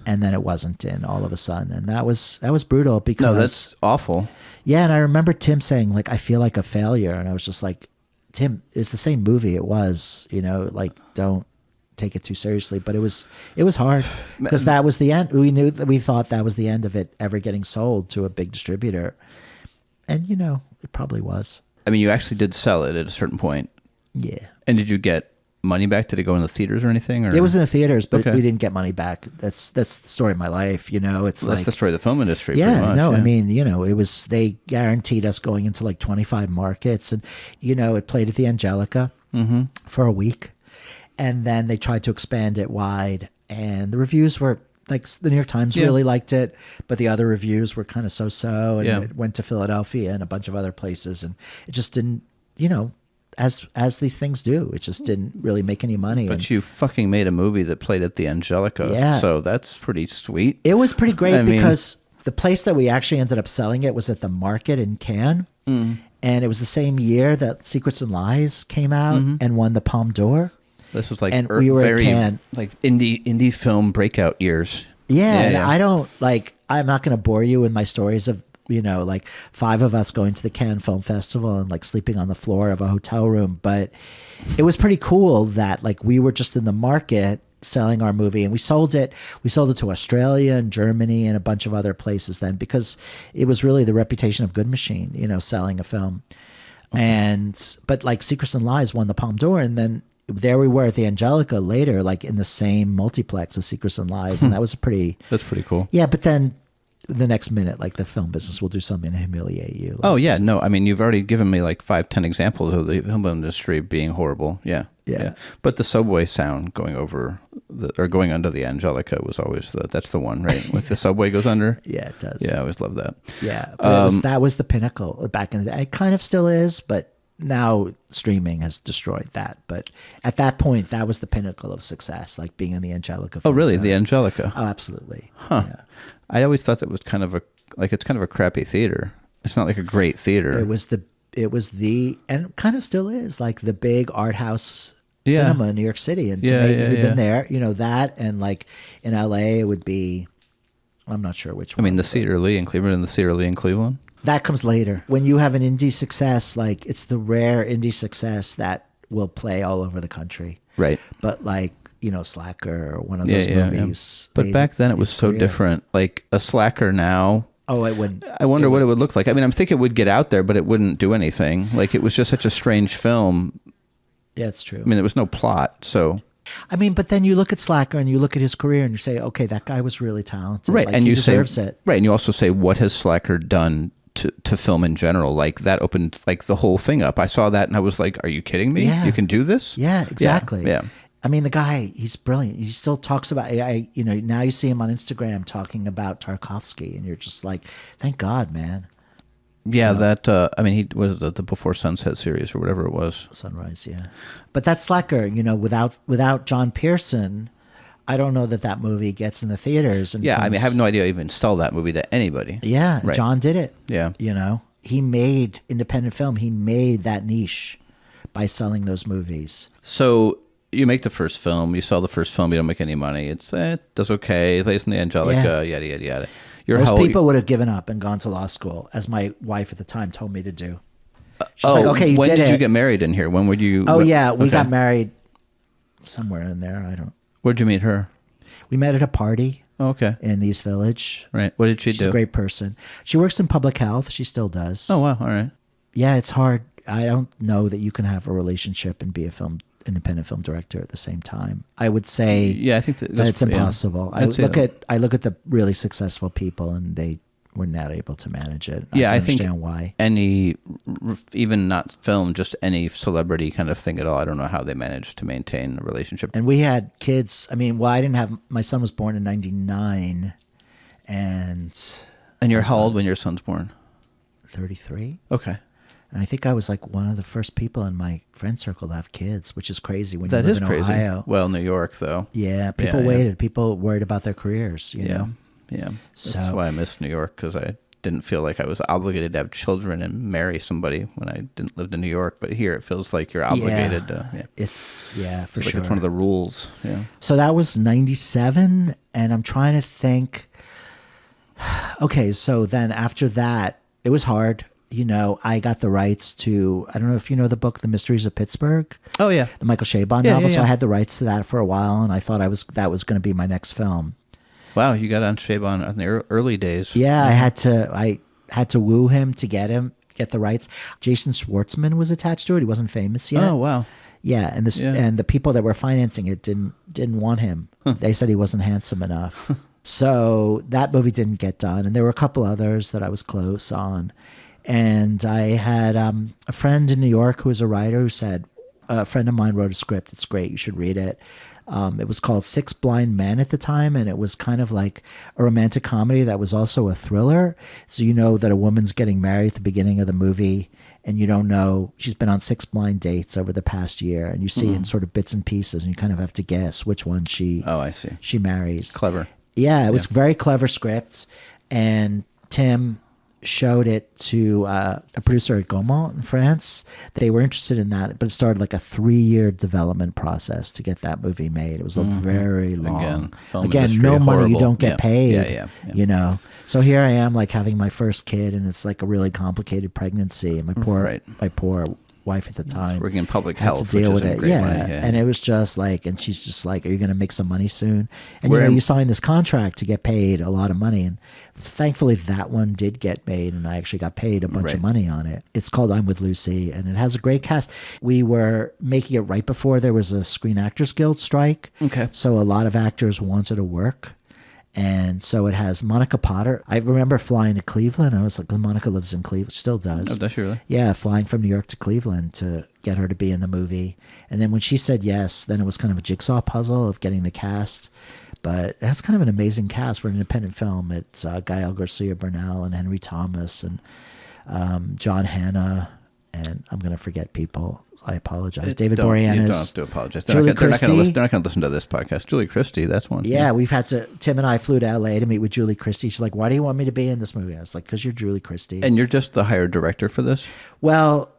and then it wasn't in all of a sudden, and that was brutal because No, that's awful. Yeah, and I remember Tim saying like, "I feel like a failure," and I was just like, "Tim, it's the same movie. It was, you know, like don't take it too seriously." But it was hard because that was the end. We thought that was the end of it ever getting sold to a big distributor, and you know, it probably was. I mean, you actually did sell it at a certain point. Yeah. And did you get money back? Did it go in the theaters or anything? Or? It was in the theaters, but we didn't get money back. That's the story of my life, you know. It's that's the story of the film industry. Yeah, pretty much, no, I mean, you know, they guaranteed us going into like 25 markets, and you know, it played at the Angelika for a week, and then they tried to expand it wide, and the reviews were like the New York Times really liked it, but the other reviews were kind of so-so, and it went to Philadelphia and a bunch of other places, and it just didn't, you know, as these things do, it just didn't really make any money. But you fucking made a movie that played at the Angelika, so that's pretty sweet. It was pretty great because the place that we actually ended up selling it was at the Market in Cannes, and it was the same year that Secrets and Lies came out and won the Palme d'Or. This was like we were very at like indie film breakout years. Yeah, I don't like. I'm not going to bore you with my stories of, you know, like 5 of us going to the Cannes Film Festival and like sleeping on the floor of a hotel room, but it was pretty cool that like we were just in the market selling our movie, and we sold it to Australia and Germany and a bunch of other places then, because it was really the reputation of Good Machine, you know, selling a film. But like Secrets and Lies won the Palme d'Or, and then there we were at the Angelika later, like in the same multiplex as Secrets and Lies, and that was that's pretty cool. Yeah, but then the next minute, like the film business will do something to humiliate you. Like, no, I mean, you've already given me like 5-10 examples of the film industry being horrible. Yeah. But the subway sound going over or going under the Angelika was always that's the one, right? With the subway goes under. Yeah, it does. Yeah, I always love that. Yeah, but that was the pinnacle back in the day. It kind of still is, but now streaming has destroyed that. But at that point, that was the pinnacle of success, like being in the Angelika. Oh, really? The Angelika? Oh, absolutely. Huh. Yeah. I always thought that was kind of it's kind of a crappy theater. It's not like a great theater. It was the, and kind of still is, like the big art house cinema in New York City. And to me, if you've been there, that, and like in LA, it would be, I'm not sure which one. I mean, the Cedar Lee in Cleveland and the Cedar Lee in Cleveland. That comes later. When you have an indie success, like it's the rare indie success that will play all over the country. Right. But like, Slacker or one of those movies. But back then it was so different. Like a Slacker now. Oh, it wouldn't. I wonder what it would look like. I mean, I'm thinking it would get out there, but it wouldn't do anything. Like it was just such a strange film. Yeah, it's true. I mean, there was no plot, so. I mean, but then you look at Slacker and you look at his career and you say, okay, that guy was really talented. Right, like, and he you deserves it. Right, and you also say, what has Slacker done to film in general? Like that opened like the whole thing up. I saw that and I was like, are you kidding me? Yeah. You can do this? Yeah, exactly. Yeah. I mean, the guy, he's brilliant. He still talks about, now you see him on Instagram talking about Tarkovsky and you're just like, thank God, man. Yeah, so, he was the Before Sunset series or whatever it was. Sunrise, yeah. But that Slacker, without John Pearson, I don't know that movie gets in the theaters. And I have no idea I even sell that movie to anybody. Yeah, right. John did it. Yeah. He made independent film. He made that niche by selling those movies. So you make the first film, you sell the first film, you don't make any money. It does okay. It plays in the Angelika, yada, yada, yada. Most people would have given up and gone to law school, as my wife at the time told me to do. She's like, okay, you did it. When did you get married in here? When would you? Oh, yeah, we got married somewhere in there. I don't. Where'd you meet her? We met at a party. Oh, okay. In East Village. Right. What did she do? She's a great person. She works in public health. She still does. Oh, wow. All right. Yeah, it's hard. I don't know that you can have a relationship and be a independent film director at the same time. I would say I think that it's impossible. Yeah. I look at the really successful people and they were not able to manage it. I think understand why. Any, even not film, just any celebrity kind of thing at all. I don't know how they managed to maintain a relationship. And we had kids. I mean, I didn't have, my son was born in 99 and you're how old when your son's born? 33. Okay. And I think I was like one of the first people in my friend circle to have kids, which is crazy when you live in crazy. Ohio. Well, New York, though. Yeah, people waited. People worried about their careers, you know? Yeah. That's why I missed New York, because I didn't feel like I was obligated to have children and marry somebody when I didn't live in New York. But here it feels like you're obligated to. It's, for like sure. It's one of the rules. Yeah. So that was 97, and I'm trying to think. Okay, so then after that, it was hard. I got the rights to, I don't know if you know the book, The Mysteries of Pittsburgh. Oh, yeah. The Michael Chabon novel. So I had the rights to that for a while, and I thought that was going to be my next film. Wow, you got on Chabon in the early days. Yeah, I had to woo him to get the rights. Jason Schwartzman was attached to it. He wasn't famous yet. Oh, wow. Yeah, and and the people that were financing it didn't want him. They said he wasn't handsome enough. So that movie didn't get done, and there were a couple others that I was close on. And I had a friend in New York who was a writer who said, a friend of mine wrote a script. It's great. You should read it. It was called Six Blind Men at the time, and it was kind of like a romantic comedy that was also a thriller. So you know that a woman's getting married at the beginning of the movie, and you don't know, she's been on 6 blind dates over the past year, and you see in sort of bits and pieces, and you kind of have to guess which one she marries. Clever. Yeah, it was very clever script, and Tim showed it to a producer at Gaumont in France. They were interested in that, but it started like a 3-year development process to get that movie made. It was very long. Again, no money, horrible. You don't get paid. Yeah. So here I am, like having my first kid, and it's like a really complicated pregnancy. And my poor wife at the time working in public had health to deal with it. Money, And it was just like, and she's just like, are you going to make some money soon? And you sign this contract to get paid a lot of money, and thankfully that one did get made, and I actually got paid a bunch of money on it. It's called I'm with Lucy, and it has a great cast. We were making it right before there was a Screen Actors Guild strike. Okay. So a lot of actors wanted to work. And so it has Monica Potter. I remember flying to Cleveland. I was like, Monica lives in Cleveland, still does. Oh, does she really? Yeah, flying from New York to Cleveland to get her to be in the movie. And then when she said yes, then it was kind of a jigsaw puzzle of getting the cast. But it has kind of an amazing cast for an independent film. It's Gael, García, Bernal, and Henry Thomas, and John Hanna, and I'm going to forget people. I apologize. David Boreanaz. You don't have to apologize. Julie They're not Christie. going to listen to this podcast. Julie Christie, that's one. Yeah, we've had to. Tim and I flew to LA to meet with Julie Christie. She's like, "Why do you want me to be in this movie?" I was like, "Because you're Julie Christie." And you're just the hired director for this? Well,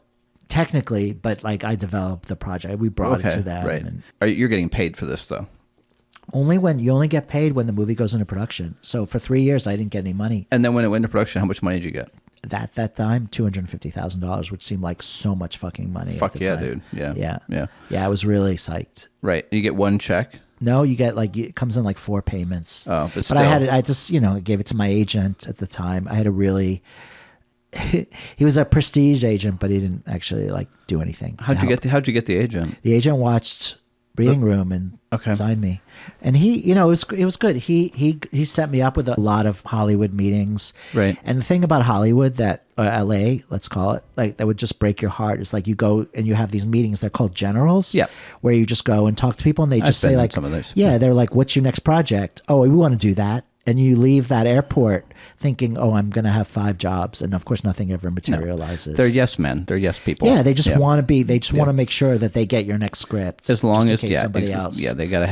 technically, but like I developed the project. We brought it to them. Right. And You're getting paid for this, though. only when you only get paid when the movie goes into production. So for 3 years, I didn't get any money. And then when it went into production, how much money did you get? That time, $250,000, which seemed like so much fucking money. Fuck at the yeah, time. dude. Yeah. Yeah. Yeah. Yeah, I was really psyched. Right. You get one check. No, you get like it comes in like 4 payments. Oh, but I just gave it to my agent at the time. I had a really he was a prestige agent, but he didn't actually like do anything. How'd you get the agent? The agent watched Breathing Room and signed me, and he, it was good. He set me up with a lot of Hollywood meetings, Right. And the thing about Hollywood that LA, let's call it, like that would just break your heart is like you go and you have these meetings. They're called generals, Yeah. where you just go and talk to people, and they just been say in like, some of those. yeah, they're like, "What's your next project?" "Oh, we want to do that." And you leave that airport thinking, "Oh, I'm going to have 5 jobs," and of course, nothing ever materializes. They're yes men. They're yes people. Yeah, they just want to be. They just want to make sure that they get your next script. As long just in as case somebody else. Yeah, they gotta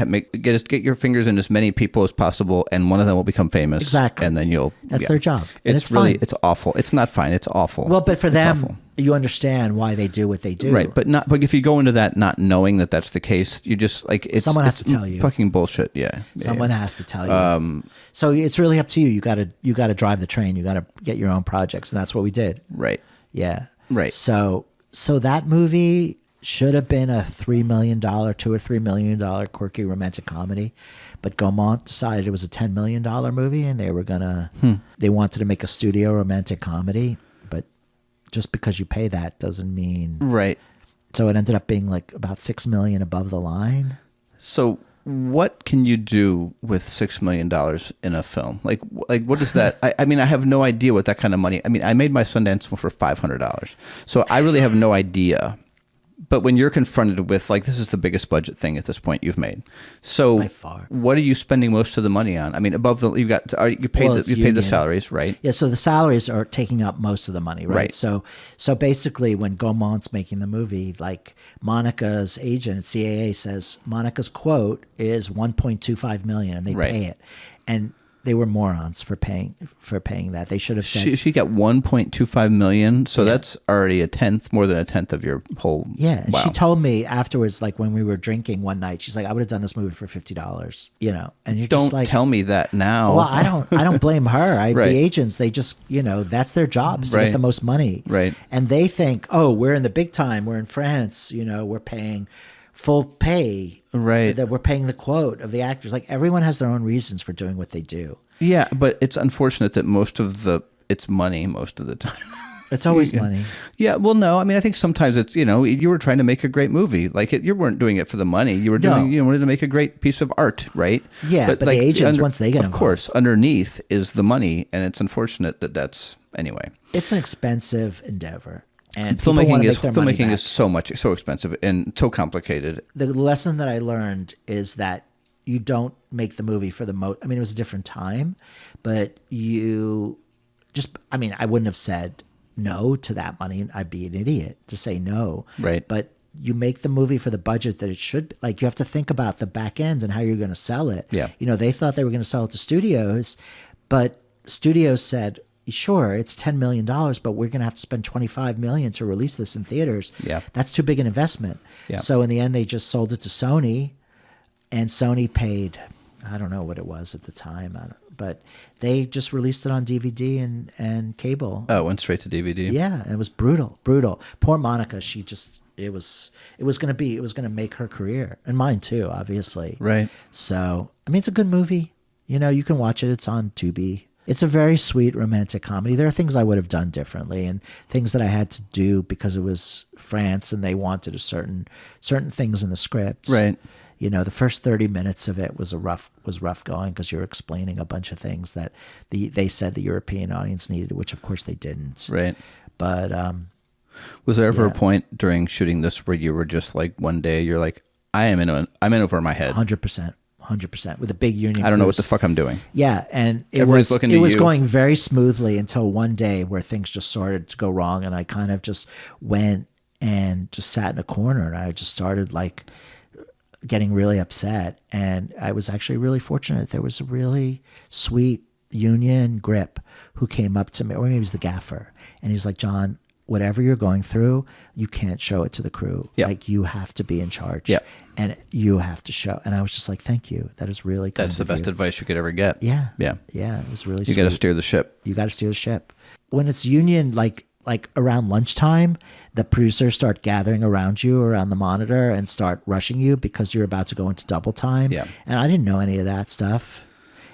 get your fingers in as many people as possible, and one of them will become famous. Exactly. And then That's their job. And it's really fine. it's awful. It's not fine. It's awful. Well, but for It's them, awful. you understand why they do what they do, Right, but if you go into that not knowing that that's the case, you just like Someone has to tell you. Fucking bullshit. Yeah, Someone has to tell you. So it's really up to you. You got to drive the train. You got to get your own projects, and that's what we did. Right. Yeah. Right. So that movie should have been a $2 or $3 million quirky romantic comedy, but Gaumont decided it was a $10 million movie, and they were they wanted to make a studio romantic comedy, but just because you pay that doesn't mean Right. So it ended up being like about $6 million above the line. So what can you do with $6 million in a film? Like what is that? I mean, I have no idea what that kind of money. I mean, I made my Sundance film for $500, so I really have no idea. But when you're confronted with like, this is the biggest budget thing at this point you've made. So By far. What are you spending most of the money on? I mean, above the you paid Well, it's you paid the union. salaries, right? Yeah, so the salaries are taking up most of the money, right? Right. So basically, when Gaumont's making the movie, like Monica's agent at CAA says Monica's quote is $1.25 million, and they Right. pay it, and they were morons for paying that. They should have said, She got $1.25 million, so that's already more than a tenth of your whole. yeah. And wow. she told me afterwards, like when we were drinking one night, she's like, "I would have done this movie for $50," And you're Don't just like, tell me that now. well, I don't blame her. Right. The agents, they just, that's their job is to Right. get the most money. Right. And they think, oh, we're in the big time. We're in France. We're paying full pay. Right. That we're paying the quote of the actors. Like everyone has their own reasons for doing what they do. Yeah, but it's unfortunate that it's money most of the time. It's always money. Yeah, well, no, I mean, I think sometimes it's, you were trying to make a great movie. Like, you weren't doing it for the money. You were doing, No. you wanted to make a great piece of art, right? Yeah, but the like, agents, once they get Of course, underneath is the money, and it's unfortunate that's, anyway. It's an expensive endeavor. And people want Filmmaking to make their money back. is so expensive and so complicated. The lesson that I learned is that you don't make the movie for the most. I mean, it was a different time, but I wouldn't have said no to that money. I'd be an idiot to say no. Right. But you make the movie for the budget that it should. Like, you have to think about the back end and how you're going to sell it. Yeah. They thought they were going to sell it to studios, but studios said, sure, it's $10 million, but we're going to have to spend $25 million to release this in theaters. Yeah. That's too big an investment. Yeah. So in the end, they just sold it to Sony, and Sony paid, I don't know what it was at the time, but they just released it on DVD and cable. Oh, it went straight to DVD. Yeah, and it was brutal. Poor Monica, it was going to make her career, and mine too, obviously. Right. So, I mean, it's a good movie. You can watch it. It's on Tubi. It's a very sweet romantic comedy. There are things I would have done differently, and things that I had to do because it was France and they wanted certain things in the script. Right. The first 30 minutes of it was rough going because you're explaining a bunch of things that they said the European audience needed, which of course they didn't. Right. But Was there ever a Yeah. point during shooting this where you were just like, one day you're like, I'm in over my head. 100%, with a big union. I don't know what crews. the fuck I'm doing. Yeah, and Everybody's looking to it was you. going very smoothly until one day where things just started to go wrong, and I kind of just went and just sat in a corner, and I just started like getting really upset. And I was actually really fortunate. There was a really sweet union grip who came up to me, or maybe he was the gaffer, and he's like, Jon, whatever you're going through, you can't show it to the crew. Yeah. Like, you have to be in charge. Yeah. And you have to show. And I was just like, thank you. That is really kind That's the of best you. advice you could ever get. Yeah. Yeah. Yeah. It was really You sweet. got to steer the ship. You got to steer the ship. When it's union, like around lunchtime, the producers start gathering around you around the monitor and start rushing you because you're about to go into double time. Yeah. And I didn't know any of that stuff.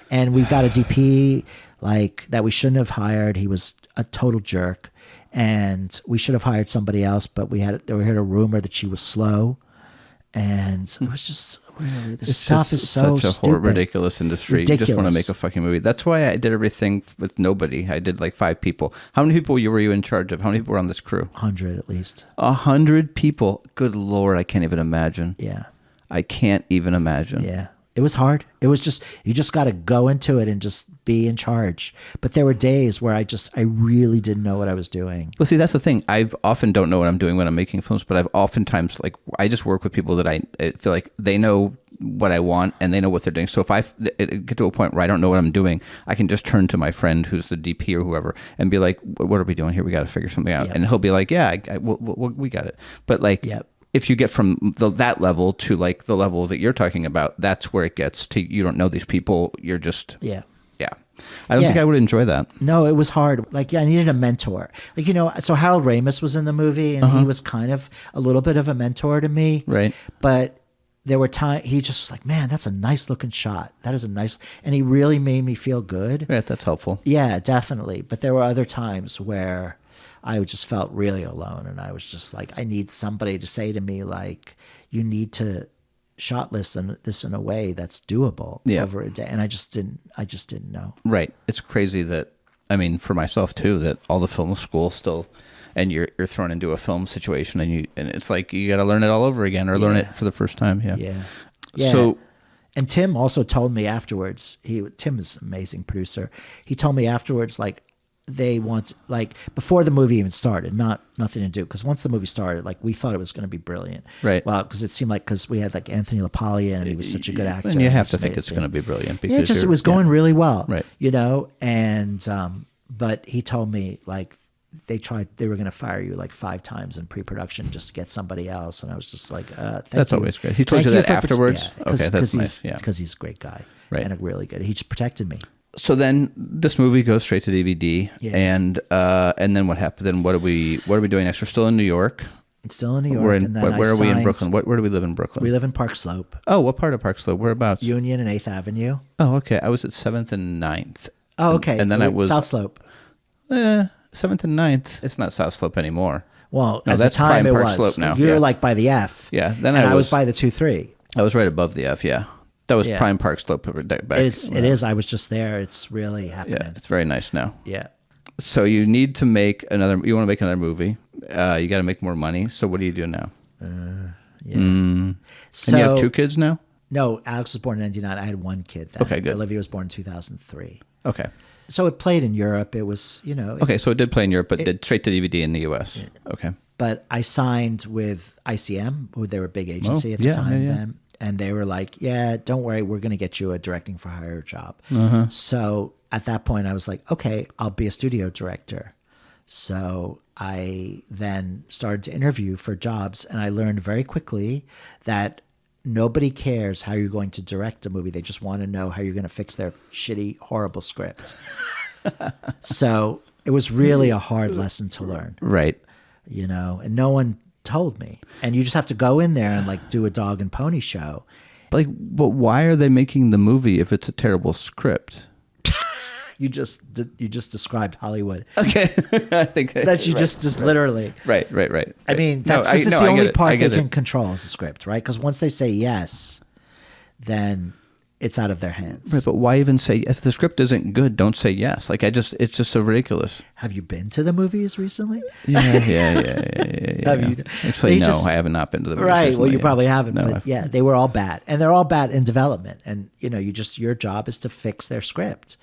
And we got a DP like that we shouldn't have hired. He was a total jerk. And we should have hired somebody else, but we heard a rumor that she was slow. And it was just really, this stuff is so such a stupid. ridiculous industry. You just want to Ridiculous. make a fucking movie. That's why I did everything with nobody. I did like 5 people. How many people were you in charge of? How many people were on this crew? 100 at least. 100 people. Good Lord, I can't even imagine. Yeah. I can't even imagine. Yeah. It was hard. It was just, you just got to go into it and just be in charge. But there were days where I really didn't know what I was doing. Well, see, that's the thing. I often don't know what I'm doing when I'm making films, but I've oftentimes, like, I just work with people that I feel like they know what I want and they know what they're doing. So if I get to a point where I don't know what I'm doing, I can just turn to my friend who's the DP or whoever and be like, what are we doing here? We got to figure something out. Yep. And he'll be like, yeah, we got it. But like, Yep. if you get from that level to like the level that you're talking about, that's where it gets to, you don't know these people. You're just, Yeah. I don't Yeah. think I would enjoy that. No, it was hard. Like, yeah, I needed a mentor. Like, so Harold Ramis was in the movie and he was kind of a little bit of a mentor to me. Right. But there were times he just was like, man, that's a nice looking shot. That is a nice, and he really made me feel good. Yeah, that's helpful. Yeah, definitely. But there were other times where I just felt really alone, and I was just like, I need somebody to say to me, like, you need to shot list this in a way that's doable over a day. And I just didn't know. Right. It's crazy that, I mean, for myself too, that all the film school still, and you're thrown into a film situation and it's like you got to learn it all over again or learn it for the first time. Yeah. So, and Tim also told me afterwards, Tim is an amazing producer. He told me afterwards, like, they want, like, before the movie even started, nothing to do, because once the movie started, like, we thought it was going to be brilliant, right? Well, because it seemed like, because we had like Anthony LaPaglia and he was such a good actor, and you have to think it's going to be brilliant because it was going really well, right? And but he told me, like, they were going to fire you like 5 times in pre-production just to get somebody else, and I was just like, that's always great. He told you that afterwards. Okay, that's nice. Yeah, because he's a great guy, right? And a really good. He just protected me. So then this movie goes straight to DVD, and then what happened? Then what are we doing next? We're still in New York. It's still in New York. Where are we in signed- Brooklyn? Where do we live in Brooklyn? We live in Park Slope. Oh, what part of Park Slope? Whereabouts? Union and 8th Avenue. Oh, okay. I was at 7th and 9th. Oh, okay. And then I was South Slope. 7th and 9th. It's not South Slope anymore. Well, No, at that's the time Prime it Park was. Slope now. You're Yeah. like by the F. Yeah. Then and I was by the 2-3. I was right above the F. Yeah. That was Yeah. Prime Park Slope back. It is. I was just there. It's really happening. Yeah, it's very nice now. Yeah. So you need to make another. You want to make another movie. You got to make more money. So what do you do now? Yeah. And So you have 2 kids now. No, Alex was born in 1999. I had 1 kid then. Okay, good. Olivia was born in 2003. Okay. So it played in Europe. It was, Okay, so it did play in Europe, but did straight to DVD in the U.S. Yeah. Okay. But I signed with ICM, who they were a big agency at the time then. And they were like, yeah, don't worry, we're going to get you a directing for hire job. So at that point, I was like, okay, I'll be a studio director. So I then started to interview for jobs, and I learned very quickly that nobody cares how you're going to direct a movie. They just want to know how you're going to fix their shitty, horrible script. So it was really a hard lesson to learn. Right. And no one told me. And you just have to go in there and like do a dog and pony show. But why are they making the movie if it's a terrible script? You just described Hollywood. Okay. I think That's you just literally. Right. I mean, that's because it's the only part they can control is the script, right? Because once they say yes, then it's out of their hands. Right, but why even say, if the script isn't good, don't say yes. Like, it's just so ridiculous. Have you been to the movies recently? Yeah. Have you? Actually, no, I have not been to the movies. Right, recently, well, you probably haven't, No, but yeah, they were all bad. And they're all bad in development. And, your job is to fix their script.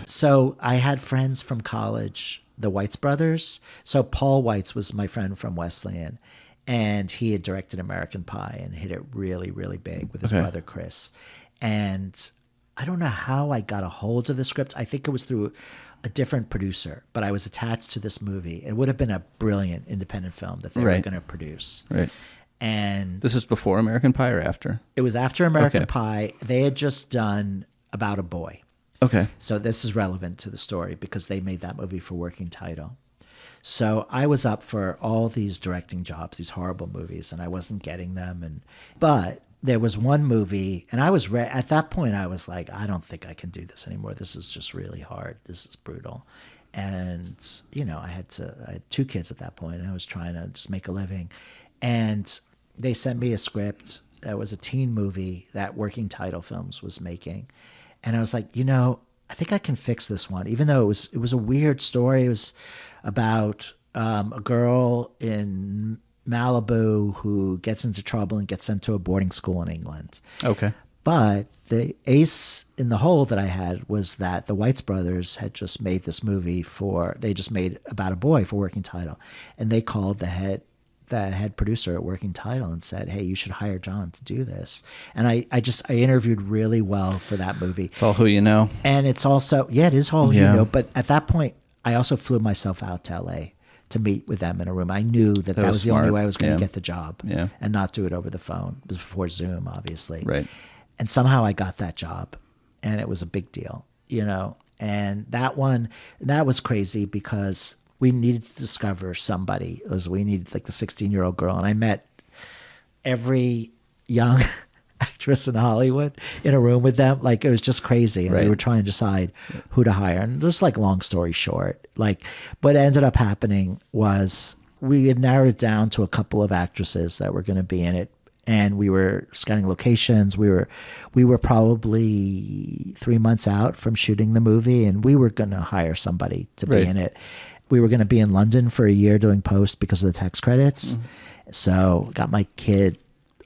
So I had friends from college, the Weitz brothers. So Paul Weitz was my friend from Wesleyan. And he had directed American Pie and hit it really, really big with his brother, Chris. And I don't know how I got a hold of the script. I think it was through a different producer, but I was attached to this movie. It would have been a brilliant independent film that they were going to produce. Right. And this is before American Pie or after? It was after American Pie. They had just done About a Boy. Okay. So this is relevant to the story because they made that movie for working title. So I was up for all these directing jobs, these horrible movies, and I wasn't getting them. But there was one movie, and I was at that point, I was like, I don't think I can do this anymore. This is just really hard. This is brutal. And, I had 2 kids at that point, and I was trying to just make a living. And they sent me a script that was a teen movie that Working Title Films was making. And I was like, I think I can fix this one, even though it was a weird story. It was about a girl in Malibu who gets into trouble and gets sent to a boarding school in England. Okay. But the ace in the hole that I had was that the Weitz brothers had just made this movie they just made About a Boy for Working Title. And they called the head producer at Working Title and said, hey, you should hire Jon to do this. And I interviewed really well for that movie. It's all who you know. And it's also, it is all who you know. But at that point, I also flew myself out to LA to meet with them in a room. I knew that was the only way I was going to get the job and not do it over the phone. It was before Zoom, obviously. Right. And somehow I got that job, and it was a big deal, And that was crazy because we needed to discover somebody. We needed like the 16-year-old girl. And I met every young actress in Hollywood in a room with them. Like, it was just crazy. And we were trying to decide who to hire. And just like, long story short, like what ended up happening was we had narrowed it down to a couple of actresses that were going to be in it. And we were scouting locations. We were probably 3 months out from shooting the movie, and we were going to hire somebody to be in it. We were going to be in London for a year doing post because of the tax credits. Mm-hmm. So got my kid,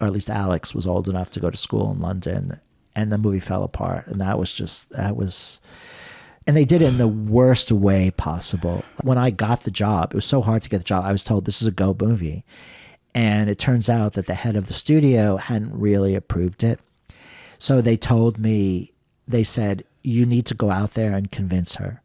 or at least Alex, was old enough to go to school in London, and the movie fell apart. And and they did it in the worst way possible. When I got the job, it was so hard to get the job. I was told this is a go movie. And it turns out that the head of the studio hadn't really approved it. So they told me, they said, you need to go out there and convince her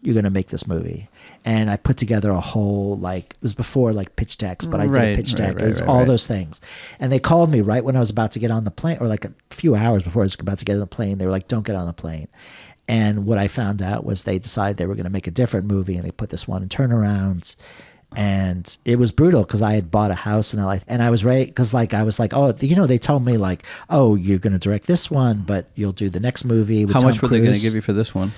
you're going to make this movie. And I put together a whole, it was before pitch decks, but I did a pitch deck. It was all those things. And they called me right when I was about to get on the plane, or like a few hours before I was about to get on the plane. They were like, don't get on the plane. And what I found out was they decided they were going to make a different movie, and they put this one in turnarounds. And it was brutal because I had bought a house in LA, and I was ready because I was like, oh, they told me oh, you're going to direct this one, but you'll do the next movie with How Tom much were they Cruise. going to give you for this one?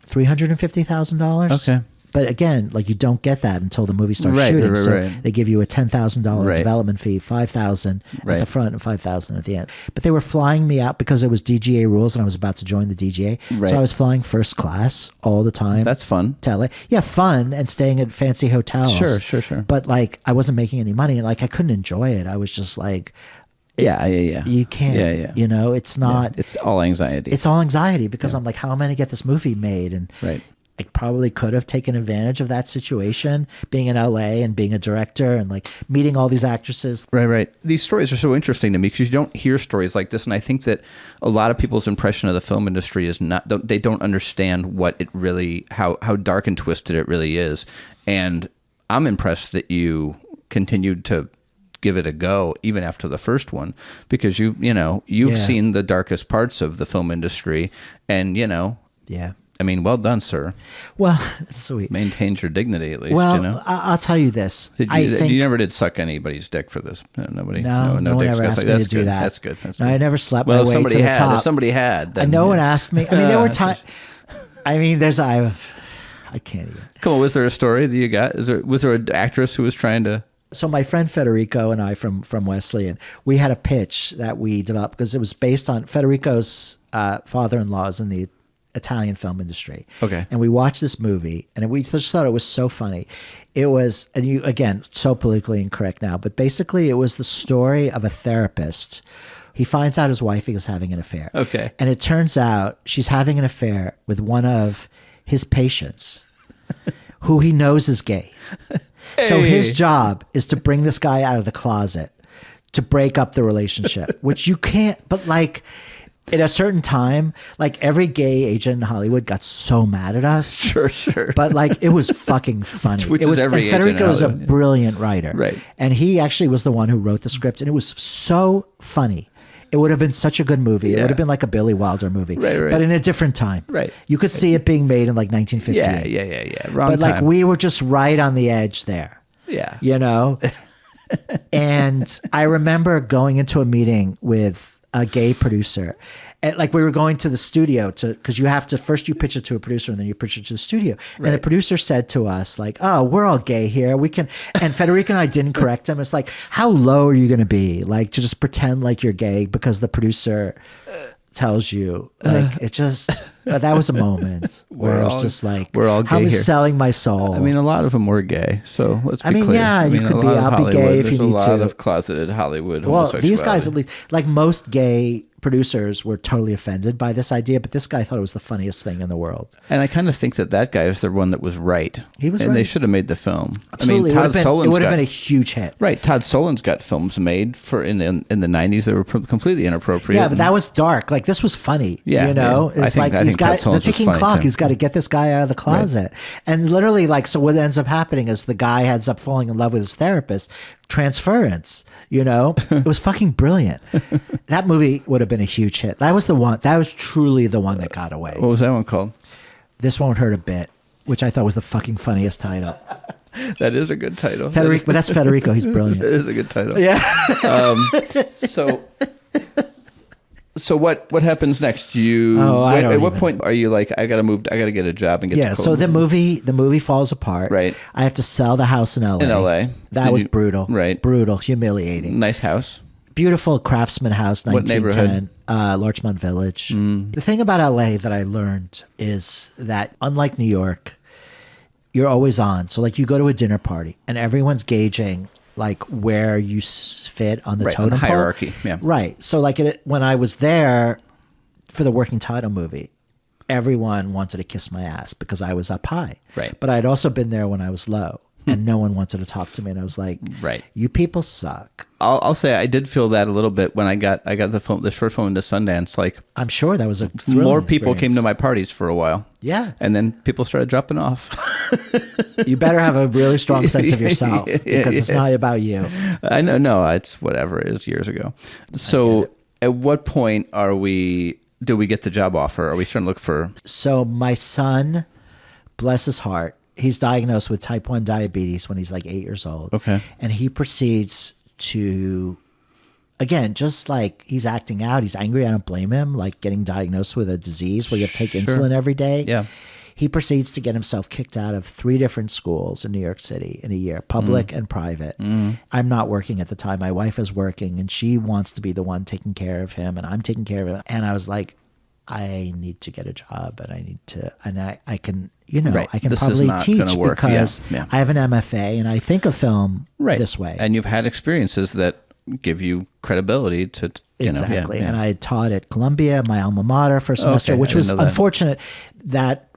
$350,000. Okay. But again, you don't get that until the movie starts shooting. So they give you a $10,000 development fee, $5,000 at the front and $5,000 at the end. But they were flying me out because it was DGA rules, and I was about to join the DGA. Right. So I was flying first class all the time. That's fun. To LA. Yeah, fun, and staying at fancy hotels. Sure. But I wasn't making any money, and I couldn't enjoy it. I was just yeah. You can't. Yeah. It's not. Yeah. It's all anxiety. It's all anxiety because I'm like, how am I going to get this movie made? And I probably could have taken advantage of that situation, being in LA and being a director and meeting all these actresses. Right. These stories are so interesting to me because you don't hear stories like this. And I think that a lot of people's impression of the film industry is they don't understand what it really, how dark and twisted it really is. And I'm impressed that you continued to give it a go even after the first one, because you've seen the darkest parts of the film industry, and Yeah. I mean, well done, sir. Well, sweet. Maintained your dignity at least. Well, I'll tell you this. You never did suck anybody's dick for this. Nobody. No one ever asked me to do that. That's good. No, I never slept my way to the top. If somebody had, then, no one asked me. I mean, there were times. I mean, I can't even. Come on, was there a story that you got? Was there an actress who was trying to? So my friend Federico and I from Wesleyan, we had a pitch that we developed because it was based on Federico's father-in-law is in the Italian film industry. Okay. And we watched this movie and we just thought it was so funny. It was, and you, again, so politically incorrect now, but basically it was the story of a therapist. He finds out his wife is having an affair. Okay. And it turns out she's having an affair with one of his patients who he knows is gay. So his job is to bring this guy out of the closet to break up the relationship, which you can't, but like at a certain time, like every gay agent in Hollywood got so mad at us. Sure. But like it was fucking funny. Which it was, is every and agent in Federico was a Hollywood, yeah. brilliant writer. Right. And he actually was the one who wrote the script and it was so funny. It would have been such a good movie. It Yeah. would have been like a Billy Wilder movie. Right. But in a different time. Right. You could see it being made in like 1958. Yeah. Wrong But like time. we were just right on the edge there. Yeah. You know? And I remember going into a meeting with a gay producer. And like we were going to the studio because you have to first you pitch it to a producer and then you pitch it to the studio. And the producer said to us like, "Oh, we're all gay here. We can." And Federico and I didn't correct him. It's like, how low are you going to be? Like to just pretend like you're gay because the producer tells you. Like it just that was a moment where it was just like, we're all how gay am I here. selling my soul? I mean, a lot of them were gay, so let's be I mean, clear. yeah, you could a be- lot of I'll be Hollywood, gay if you there's need a lot to. of closeted Hollywood Well, these guys homosexuality. at least, like most gay producers, were totally offended by this idea, but this guy thought it was the funniest thing in the world. And I kind of think that guy is the one that was right. He was and they right. should have made the film. Absolutely, I mean, it would Todd have been a huge hit. Right, Todd Solondz got films made for in the 90s that were completely inappropriate. Yeah, but that was dark. Like this was funny. Yeah, you know, yeah. it's I like think he's got Todd Solondz the was ticking funny, clock. too. He's got to get this guy out of the closet, and literally, like, so what ends up happening is the guy ends up falling in love with his therapist. Transference. You know, it was fucking brilliant. That movie would have been a huge hit. That was the one. That was truly the one that got away. What was that one called? This Won't Hurt a Bit, which I thought was the fucking funniest title. That is a good title. Federico, but that's Federico. He's That brilliant. is a good title. Yeah. So what happens next? I don't at what even- point are you like, I gotta move, I gotta get a job and get Yeah. to So the movie falls apart. Right. I have to sell the house in LA. In LA. That Did was you- brutal. Right. Brutal, humiliating. Nice house. Beautiful craftsman house, What 1910, Larchmont Village. The thing about LA that I learned is that unlike New York, you're always on. So like you go to a dinner party and everyone's gauging like where you fit on the Right, totem on the pole. hierarchy, yeah. Right. So like when I was there for the working title movie, everyone wanted to kiss my ass because I was up high. Right. But I'd also been there when I was low. And no one wanted to talk to me, and I was like, Right. you people suck." I'll say I did feel that a little bit when I got the short film into Sundance. Like I'm sure that was a thrilling more people experience. came to my parties for a while. Yeah. And then people started dropping off. You better have a really strong sense of yourself because it's not about you. I know, no, it's whatever. It was years ago. So at what point do we get the job offer? Are we starting to look for? So my son, bless his heart, he's diagnosed with type 1 diabetes when he's like 8 years old. Okay. And he proceeds to, again, just like he's acting out, he's angry. I don't blame him. Like getting diagnosed with a disease where you have to take insulin every day. Yeah. He proceeds to get himself kicked out of 3 different schools in New York City in a year, public and private. I'm not working at the time. My wife is working and she wants to be the one taking care of him and I'm taking care of him. And I was like, I need to get a job and I need to, and I can, you know, Right. I can This is probably not teach gonna work. because Yeah. I have an MFA and I think of film this way. And you've had experiences that give you credibility to Exactly. And I had taught at Columbia, my alma mater, for a semester, Okay. I which didn't was know that. unfortunate that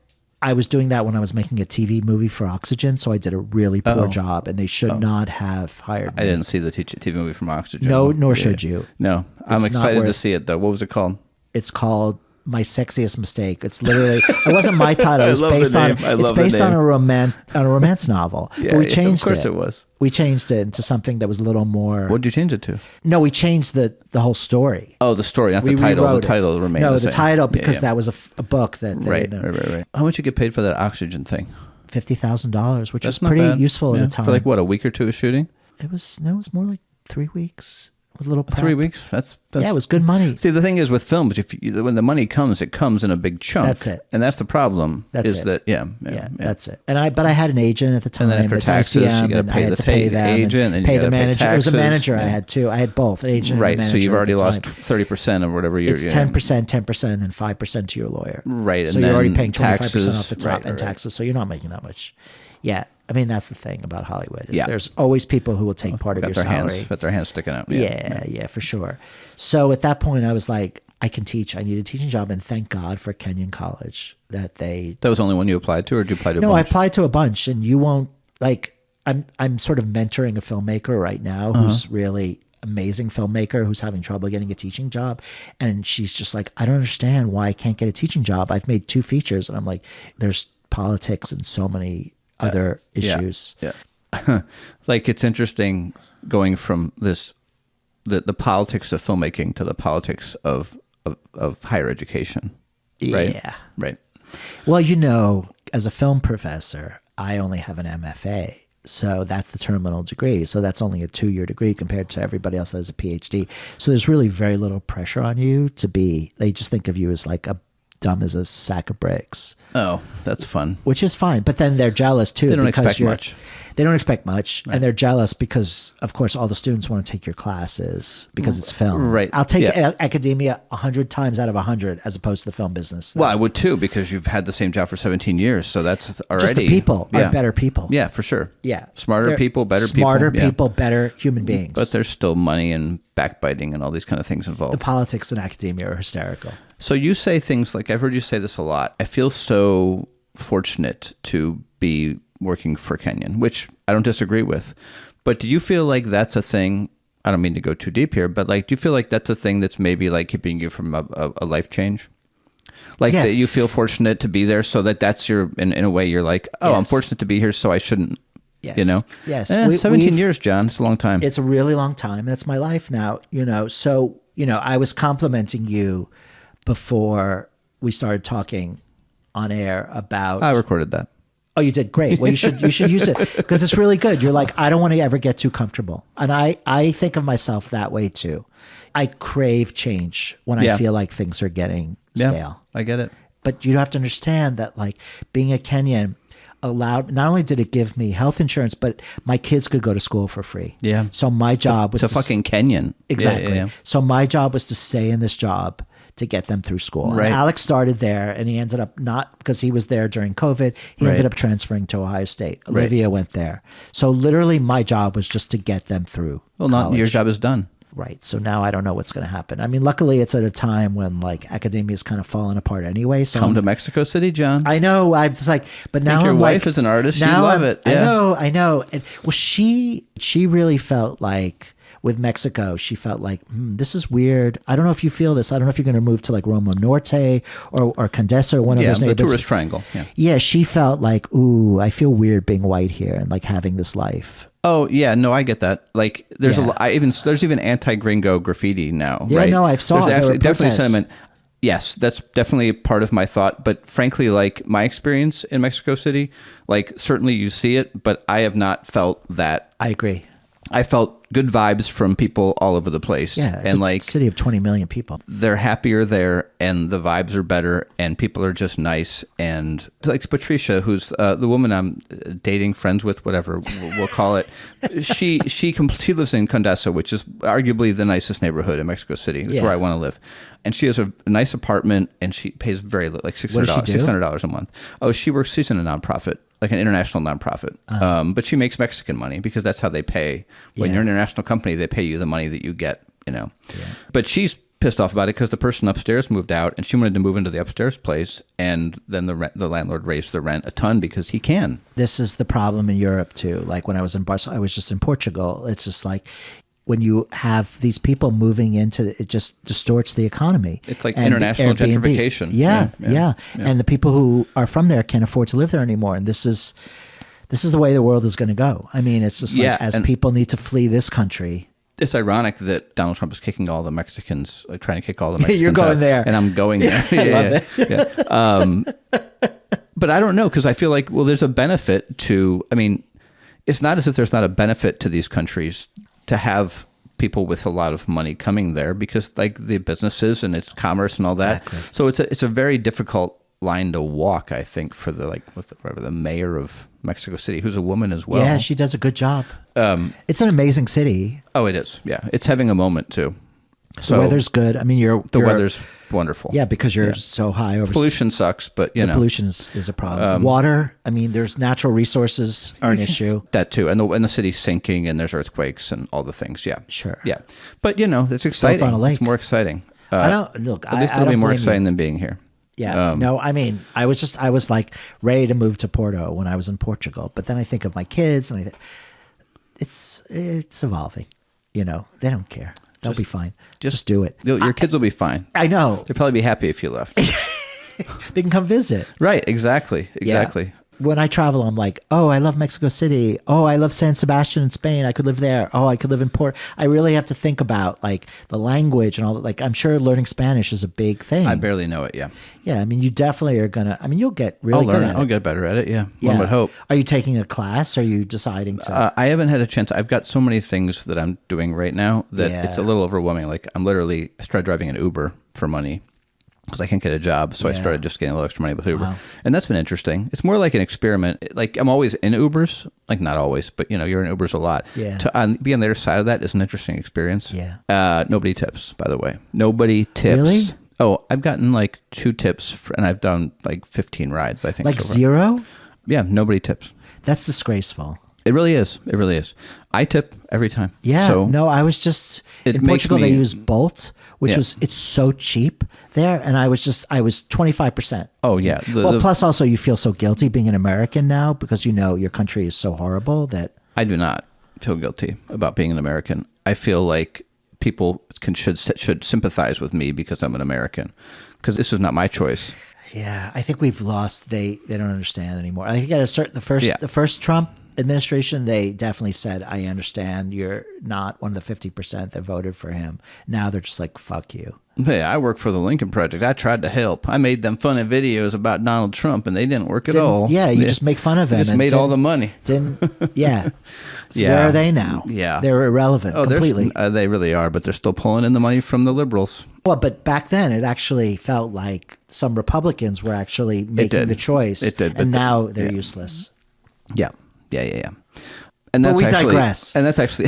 I was doing that when I was making a TV movie for Oxygen. So I did a really poor job and they should not have hired me. I didn't see the TV movie from Oxygen. No, nor Yeah. should you. No, I'm It's not excited to worth- see it though. What was it called? It's called My Sexiest Mistake. It's literally, it wasn't my title. It was love the based on, name. I it's love the based on name. a romance novel. Yeah, But we yeah, changed of course it was. We changed it into something that was a little more. What did you change it to? No, we changed the whole story. Oh, the story, not We the title. rewrote The it. title remained No, the the same. title Yeah, because yeah. that was a book that they Right. How much you get paid for that Oxygen thing? $50,000, which That's was not pretty bad. useful at Yeah. the time. For like what, a week or two of shooting? It was more like 3 weeks. with a little prep. 3 weeks. That's Yeah, it was good money. See, the thing is with films, when the money comes, it comes in a big chunk. That's it. And that's the problem. That's is it. That Yeah, that's it. And I had an agent at the time. And then after it's taxes, ICM, you got and to I pay had the to pay them agent, and pay you the got to pay manager. taxes. It was a manager I Yeah. had too. I had both, an agent and a Right. manager. So you've at already the lost time. 30% of whatever you're. It's 10%, 10%, and then 5% to your lawyer. Right. So and you're already then paying 25% taxes, off the top right, and right. taxes. So you're not making that much. Yeah. I mean, that's the thing about Hollywood. Is Yeah. There's always people who will take part of Got your their salary. got their hands sticking out. Yeah, for sure. So at that point, I was like, I can teach. I need a teaching job, and thank God for Kenyon College that they. That was the only one you applied to, or did you apply to a No, I bunch? applied to a bunch, and you won't like. I'm sort of mentoring a filmmaker right now who's really amazing filmmaker who's having trouble getting a teaching job, and she's just like, I don't understand why I can't get a teaching job. I've made 2 features, and I'm like, there's politics and so many other issues. Yeah. Like, it's interesting going from this the politics of filmmaking to the politics of higher education. Right? Yeah. Right. Well, as a film professor, I only have an MFA. So that's the terminal degree. So that's only a 2-year degree compared to everybody else that has a PhD. So there's really very little pressure on you to be, they just think of you as like dumb as a sack of bricks. Oh, that's fun. Which is fine. But then they're jealous too. They don't because expect much. They don't expect much. Right. And they're jealous because, of course, all the students want to take your classes because it's film. Right. I'll take Yeah. academia 100 times out of 100 as opposed to the film business. Well, I would too, because you've had the same job for 17 years. So that's already. Just the people are better people. Yeah, for sure. Yeah. Smarter They're people, better people. Smarter Yeah. people, better human beings. But there's still money and backbiting and all these kind of things involved. The politics in academia are hysterical. So you say things like, I've heard you say this a lot. I feel so fortunate to be working for Kenyon, which I don't disagree with. But do you feel like that's a thing? I don't mean to go too deep here, but like, do you feel like that's a thing that's maybe like keeping you from a life change? Like Yes. that you feel fortunate to be there, so that's your, in a way you're like, oh, I'm Yes. fortunate to be here, so I shouldn't, Yes. you know? Yes. 17 years, John. It's a long time. It's a really long time. That's my life now, So, I was complimenting you before we started talking on air about. I recorded that. Oh, you did great. Well, you should use it because it's really good. You're like, I don't want to ever get too comfortable, and I think of myself that way too. I crave change when I feel like things are getting stale. I get it. But you have to understand that, like, being a Kenyan allowed, not only did it give me health insurance, but my kids could go to school for free. Yeah. So my job was It's a fucking Kenyon. Exactly. Yeah. So my job was to stay in this job to get them through school. Right. And Alex started there, and he ended up not, because he was there during COVID, he ended up transferring to Ohio State. Olivia went there. So literally my job was just to get them through Well, not college. your job is done. Right. So now I don't know what's going to happen. I mean, luckily it's at a time when like academia is kind of falling apart anyway. So Come to Mexico City, John. I know. I was like, but now your I'm wife like, is an artist. She'd now love I'm- it. Yeah. I know. And, well, she really felt like with Mexico, she felt like, this is weird. I don't know if you feel this. I don't know if you're going to move to like Roma Norte or Condesa or one of Yeah, those the neighborhoods. tourist triangle. Yeah. Yeah, she felt like, ooh, I feel weird being white here and like having this life. Oh yeah, no, I get that. Like, there's Yeah. there's even anti-gringo graffiti now. Yeah, right? no, I saw There's it. There actually, were definitely protests. sentiment. Yes, that's definitely part of my thought. But frankly, like my experience in Mexico City, like certainly you see it, but I have not felt that. I agree. I felt good vibes from people all over the place. Yeah, it's and a like city of 20 million people. they're happier there, and the vibes are better, and people are just nice. And like Patricia, who's the woman I'm dating, friends with, whatever we'll call it, she lives in Condesa, which is arguably the nicest neighborhood in Mexico City. It's where I want to live. And she has a nice apartment, and she pays very little, like What does she do? $600 a month. Oh, she's in a nonprofit, like an international nonprofit. But she makes Mexican money because that's how they pay. When Yeah. you're an international company, they pay you the money that you get, But she's pissed off about it because the person upstairs moved out, and she wanted to move into the upstairs place, and then the landlord raised the rent a ton because he can. This is the problem in Europe too. Like when I was in Barcelona, I was just in Portugal. It's just like when you have these people moving into, it just distorts the economy. It's like And international Airbnbs. gentrification. Yeah. And the people who are from there can't afford to live there anymore. And this is the way the world is going to go. I mean, it's just like as and people need to flee this country. it's ironic that Donald Trump is kicking all the Mexicans, like trying to kick all the Mexicans You're going out, there. and I'm going there. But I don't know, because I feel like, well, there's a benefit to, I mean, it's not as if there's not a benefit to these countries to have people with a lot of money coming there because like the businesses and it's commerce and all that. Exactly. So it's a very difficult line to walk, I think, for the mayor of Mexico City, who's a woman as well. Yeah, she does a good job. It's an amazing city. Oh, it is. Yeah, it's having a moment too. The weather's good. I mean, the weather's wonderful. Yeah, because you're so high over. Pollution sucks, but you know, pollution is a problem. Water. I mean, there's natural resources are an issue. That too, and the city's sinking, and there's earthquakes and all the things. Yeah, sure. Yeah, but you know, it's exciting. built on a lake. It's more exciting. I don't look. At least it'll be more exciting than being here. Yeah. No, I mean, I was like ready to move to Porto when I was in Portugal, but then I think of my kids, and I think it's evolving. You know, they don't care. They'll be fine. Just do it. Your kids will be fine. I know. They'll probably be happy if you left. They can come visit. Right. Exactly. Yeah. When I travel, I'm like, oh, I love Mexico City. Oh, I love San Sebastian in Spain. I could live there. Oh, I could live in Port. I really have to think about like the language and all that. Like, I'm sure learning Spanish is a big thing. I barely know it. Yeah. Yeah. I mean, you definitely are gonna. I mean, you'll get really good at it. I'll get better at it. Yeah. One would hope. Are you taking a class? Or are you deciding to? I haven't had a chance. I've got so many things that I'm doing right now that it's a little overwhelming. Like I started driving an Uber for money. Because I can't get a job, so I started just getting a little extra money with Uber, and that's been interesting. It's more like an experiment. Like I'm always in Ubers, like not always, but you know you're in Ubers a lot. Yeah. To be on the other side of that is an interesting experience. Yeah. Nobody tips, by the way. Nobody tips. Really? Oh, I've gotten like 2 tips, and I've done like 15 rides. I think like so far. 0? Yeah, nobody tips. That's disgraceful. It really is. It really is. I tip every time. Yeah. So no, I was just in Portugal. They use Bolt, which it's so cheap there, and I was 25%. Oh yeah. Plus also you feel so guilty being an American now because you know your country is so horrible that I do not feel guilty about being an American. I feel like people should sympathize with me because I'm an American, because this is not my choice. Yeah, I think we've lost. They don't understand anymore. I think the first Trump administration, they definitely said, I understand you're not one of the 50% that voted for him. Now they're just like, fuck you. Hey, I work for the Lincoln Project. I tried to help. I made them funny videos about Donald Trump, and they didn't work at all. Yeah, you just make fun of him. Just made all the money. So where are they now? Yeah. They're irrelevant completely. They really are, but they're still pulling in the money from the liberals. Well, but back then it actually felt like some Republicans were actually making the choice. It did. And now they're useless. Yeah. And that's digress. And that's actually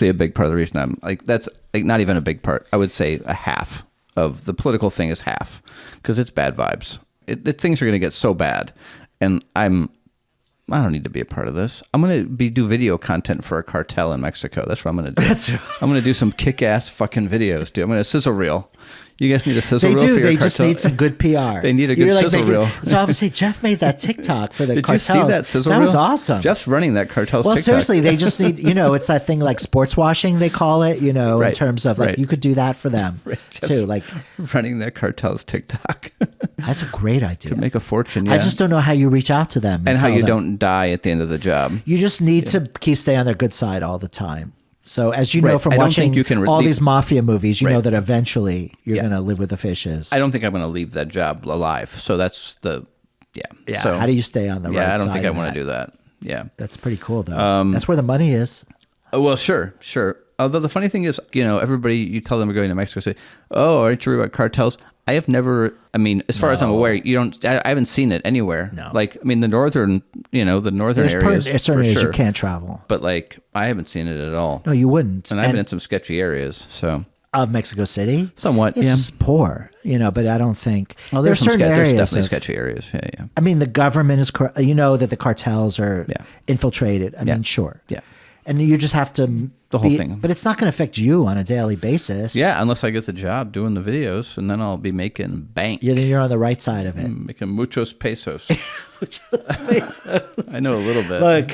a big part of the reason I'm like, that's like not even a big part. I would say a half of the political thing is half, because it's bad vibes. Things are going to get so bad, and I don't need to be a part of this. I'm going to do video content for a cartel in Mexico. That's what I'm going to do. I'm going to do some kick-ass fucking videos, dude. I'm going to sizzle reel. You guys need a sizzle reel for your cartel? They just need some good PR. They need a good sizzle reel. So I would say Jeff made that TikTok for the Did cartels. You see that sizzle reel? That was awesome. Jeff's running that cartel's Well, TikTok. seriously, they just need, it's that thing like sports washing, they call it, in terms of like, you could do that for them too. Like running that cartel's TikTok. That's a great idea. Could make a fortune, yeah. I just don't know how you reach out to them. And how you don't die at the end of the job. You just need to stay on their good side all the time. So as you know from watching all these mafia movies, you know that eventually you're going to live with the fishes. I don't think I'm going to leave that job alive. So that's Yeah. So, how do you stay on the right side? Yeah, I don't think I want to do that. Yeah. That's pretty cool though. That's where the money is. Well, sure. Although the funny thing is, everybody, you tell them we're going to Mexico, say, oh, aren't you worried about cartels? I have never, as far as I'm aware, I haven't seen it anywhere. No. Like, the northern, areas, certain areas you can't travel. But like, I haven't seen it at all. No, you wouldn't. And I've been in some sketchy areas, so. Of Mexico City? Somewhat, it's just poor, but I don't think. Well, there's certain areas. There's definitely sketchy areas, yeah. The government is, that the cartels are infiltrated. Sure. Yeah. And you just have to... The whole thing. But it's not going to affect you on a daily basis. Yeah, unless I get the job doing the videos, and then I'll be making bank. Yeah, then you're on the right side of it. Making muchos pesos. I know a little bit. Look,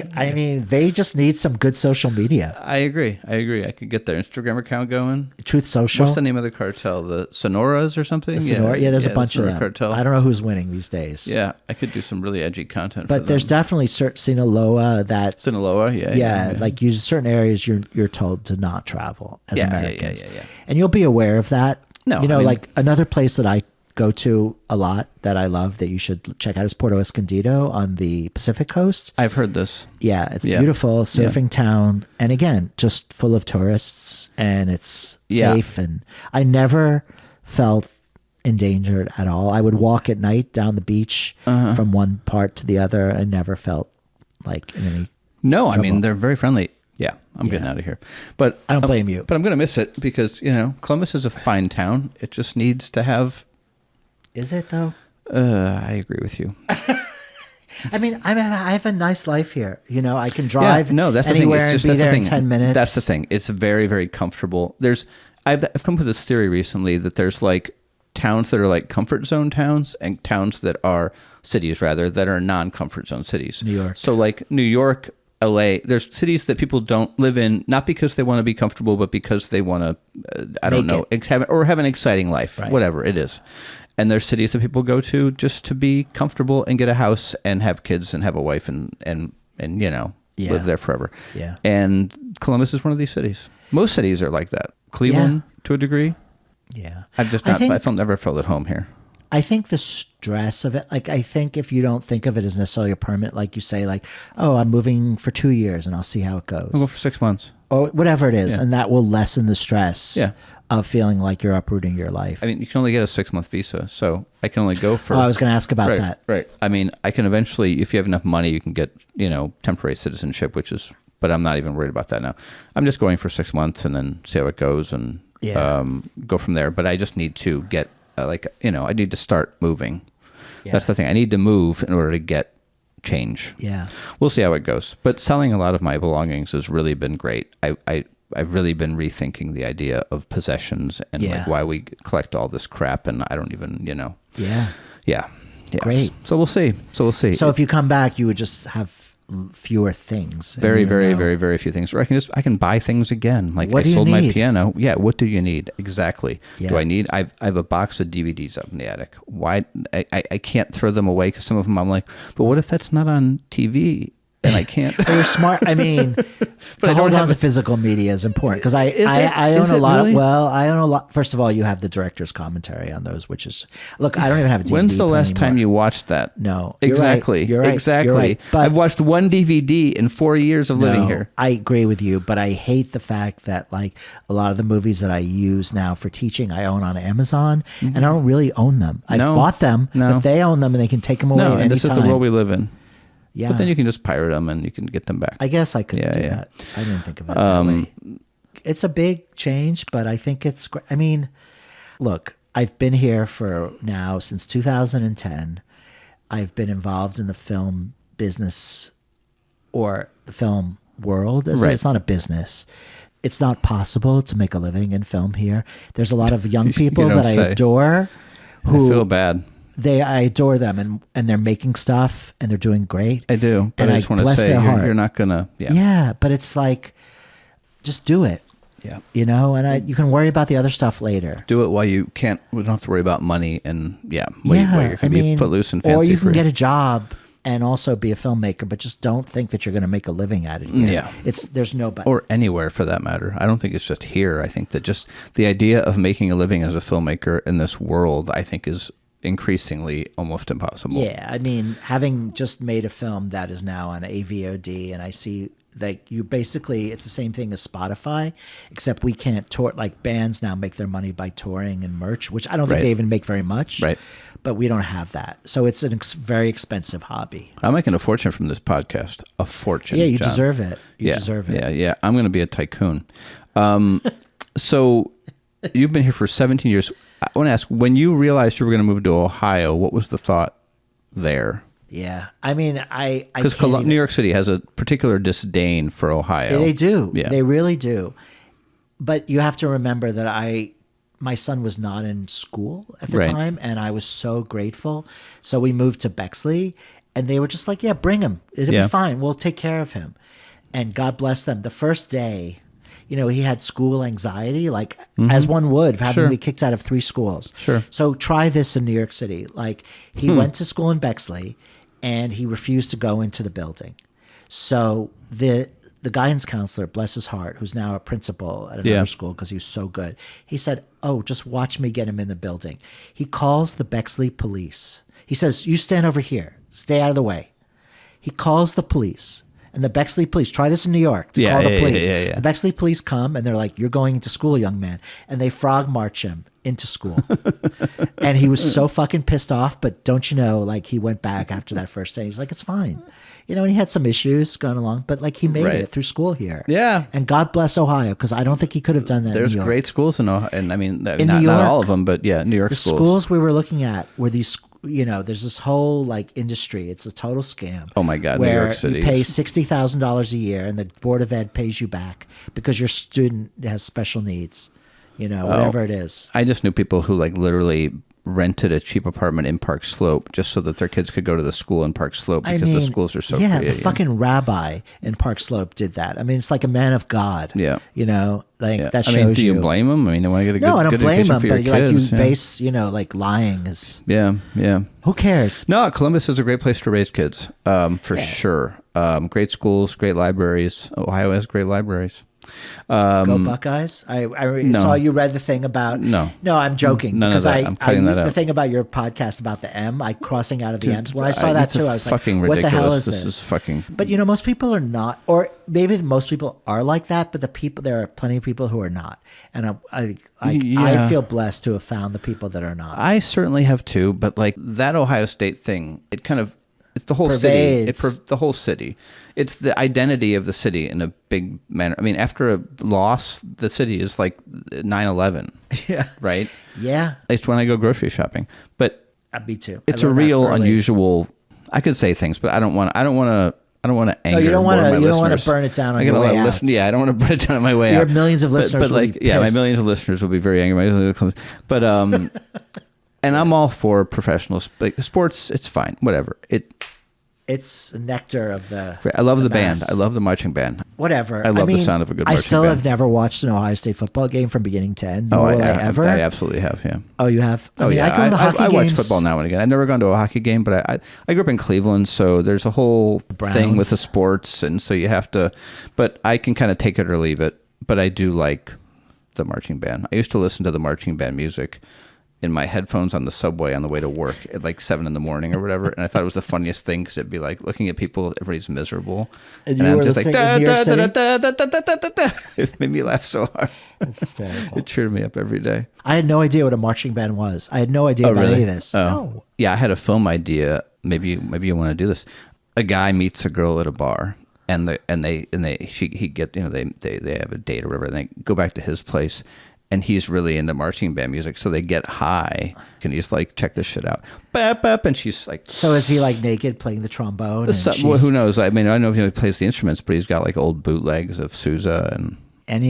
they just need some good social media. I agree. I could get their Instagram account going. Truth Social. What's the name of the cartel? The Sonoras or something? There's a bunch of them. Cartel. I don't know who's winning these days. Yeah, I could do some really edgy content. But there's definitely Sinaloa that. Sinaloa, yeah. Like you certain areas you're told to not travel as Americans. Yeah. And you'll be aware of that. No, like another place that I go to a lot that I love that you should check out is Puerto Escondido on the Pacific coast. I've heard this. Yeah, it's a beautiful surfing Yeah. town. And again, just full of tourists, and it's Yeah. safe. And I never felt endangered at all. I would walk at night down the beach from one part to the other. I never felt like in any No, I trouble. mean, they're very friendly. Yeah, I'm getting out of here. But I don't blame you. But I'm going to miss it because, Columbus is a fine town. It just needs to have... Is it though? I agree with you. I mean, I have a nice life here. I can drive that's anywhere the thing. It's just and be that's the there thing. in 10 minutes. That's the thing. It's very, very comfortable. I've come up with this theory recently that there's like towns that are like comfort zone towns and towns that are cities rather that are non-comfort zone cities. New York. So like New York, LA, there's cities that people don't live in, not because they want to be comfortable, but because they want to, have an exciting life, Right. whatever it is. And there's cities that people go to just to be comfortable and get a house and have kids and have a wife and live there forever. Yeah. And Columbus is one of these cities. Most cities are like that. Cleveland, to a degree. Yeah. I've never felt at home here. I think the stress of it, like, I think if you don't think of it as necessarily a permanent, like you say, like, oh, I'm moving for 2 years and I'll see how it goes. I'll go for 6 months. Or whatever it is. Yeah. And that will lessen the stress Yeah. of feeling like you're uprooting your life. I mean, you can only get a 6-month visa, so I can only go for... I was going to ask about that. Right. I mean, I can eventually, if you have enough money, you can get, temporary citizenship, but I'm not even worried about that now. I'm just going for 6 months and then see how it goes and go from there. But I just need to get, I need to start moving. Yeah. That's the thing. I need to move in order to get change. Yeah. We'll see how it goes. But selling a lot of my belongings has really been great. I've really been rethinking the idea of possessions and like why we collect all this crap, and I don't even, Yeah. Yeah. Great. So we'll see. So if you come back, you would just have fewer things. Very, very, very, very few things. Or I can buy things again. Like What do I you sold my need? piano. Yeah. What do you need exactly? Yeah. Do I need? I have a box of DVDs up in the attic. Why? I can't throw them away because some of them I'm like, but what if that's not on TV? And I can't. You're smart. I mean, to I don't hold on have to it. physical media is important because I Is own a it lot. really? I own a lot. First of all, you have the director's commentary on those, which is look. I don't even have a DVD. When's the last anymore. time you watched that? No, you're right. Exactly. You're right. Exactly. You're right. But I've watched one DVD in 4 years of living no, here. I agree with you, but I hate the fact that like a lot of the movies that I use now for teaching, I own on Amazon, and I don't really own them. I No. bought them, No. but they own them and they can take them away No, at and any this is time. the world we live in. Yeah, But then you can just pirate them and you can get them back. I guess I could do Yeah. that. I didn't think of it that way. It's a big change, but I think it's great. I mean, look, I've been here for now since 2010. I've been involved in the film business or the film world. Right. It's not a business. It's not possible to make a living in film here. There's a lot of young people don't that I say. adore I who feel bad. I adore them and they're making stuff and they're doing great. I do. But And I just want to bless say their heart. you're not going to. Yeah. Yeah, but it's like, just do it, Yeah. and you can worry about the other stuff later. Do it while you can't. We don't have to worry about money and while you can be footloose and fancy or you can free. get a job and also be a filmmaker, but just don't think that you're going to make a living at it. Here. Yeah. There's nobody. Or anywhere for that matter. I don't think it's just here. I think that just the idea of making a living as a filmmaker in this world, I think, is increasingly almost impossible. Yeah, I mean, having just made a film that is now on AVOD, and I see that you basically, it's the same thing as Spotify, except we can't tour. Like bands now make their money by touring and merch, which I don't think Right. they even make very much. Right. But we don't have that, so it's a very expensive hobby. I'm making a fortune from this podcast. A fortune. Yeah, you John. deserve it. You deserve it. Yeah. I'm going to be a tycoon. So you've been here for 17 years. I want to ask, when you realized you were going to move to Ohio, what was the thought there? Yeah, I mean, I Because can't even- New York City has a particular disdain for Ohio. They do. Yeah. They really do. But you have to remember that my son was not in school at the Right. time, and I was so grateful. So we moved to Bexley, and they were just like, yeah, bring him. It'll Yeah. be fine. We'll take care of him. And God bless them. The first day, he had school anxiety, like as one would, having Sure. to be kicked out of 3 schools. Sure. So try this in New York City. Like he went to school in Bexley, and he refused to go into the building. So the the guidance counselor, bless his heart, who's now a principal at another school because he was so good, he said, "Oh, just watch me get him in the building." He calls the Bexley police. He says, "You stand over here. Stay out of the way." He calls the police. And the Bexley police, try this in New York, to call the police. The Bexley police come and they're like, "You're going into school, young man." And they frog march him into school. And he was so fucking pissed off. But don't you know, like, he went back after that first day. He's like, "It's fine." You know, and he had some issues going along, but like he made it through school here. Yeah. And God bless Ohio, because I don't think he could have done that There's in New York. great schools in Ohio. And I mean, not New York, all of them, but yeah, New York the schools. schools we were looking at were these, you know, there's this whole like industry. It's a total scam. Oh my God, New where York City. you pay $60,000 a year and the Board of Ed pays you back because your student has special needs, you know, whatever it is. I just knew people who like literally rented a cheap apartment in Park Slope just so that their kids could go to the school in Park Slope because the schools are so yeah, creative. the fucking rabbi in Park Slope did that. I mean, it's like a man of God. Yeah. You know, like that shows I mean, do you blame them? I mean, they want to get a good No, I don't good blame education them, for your but like kids. you base, you know, like lying is, Yeah. who cares? No, Columbus is a great place to raise kids, for sure. Great schools, great libraries. Ohio has great libraries. Go Buckeyes! I saw you read the thing about. No, I'm joking. None of because that. I'm cutting that out. The thing about your podcast about the M, crossing out of the M's. When I saw that it's too, I was like, fucking "What ridiculous. the hell is This this?" is fucking. But you know, most people are not, or maybe most people are like that. But there are plenty of people who are not, and I feel blessed to have found the people that are not. I certainly have too, but like that Ohio State thing, it's the whole Pervades. city. The whole city. It's the identity of the city in a big manner. I mean, after a loss, the city is like 9/11. Yeah. Right? Yeah. At least when I go grocery shopping. But Me too. it's a real unusual. I could say things, but I don't want to anger. No, you don't want to. You don't want to burn it down on your way out. Yeah, I don't want to burn it down on my way out. Your millions of listeners but will like, be yeah, my pissed. millions of listeners will be very angry. But and I'm all for professional sports. It's fine, whatever. It's nectar of the. I love the band. mass. I love the marching band. Whatever. I love the sound of a good marching I still band. have never watched an Ohio State football game from beginning to end. Oh, Nor will I ever. I absolutely have. Yeah. Oh, you have? I I go to the hockey I watch games. football now and again. I've never gone to a hockey game, but I grew up in Cleveland, so there's a whole thing with the sports, and so you have to. But I can kind of take it or leave it. But I do like the marching band. I used to listen to the marching band music in my headphones on the subway on the way to work at like 7 a.m. or whatever, and I thought it was the funniest thing because it'd be like looking at people, everybody's miserable, And you I'm were just like listening in New York City? da. It made me laugh so hard. That's hysterical. It cheered me up every day. I had no idea what a marching band was. I had no idea about any of this. Oh. No. Yeah, I had a film idea. Maybe you want to do this. A guy meets a girl at a bar, and they have a date or whatever, and they go back to his place, and he's really into marching band music, so they get high. And he's like, check this shit out. Bap, bap, and she's like... So is he like naked playing the trombone? And well, who knows? I mean, I don't know if he plays the instruments, but he's got like old bootlegs of Sousa and...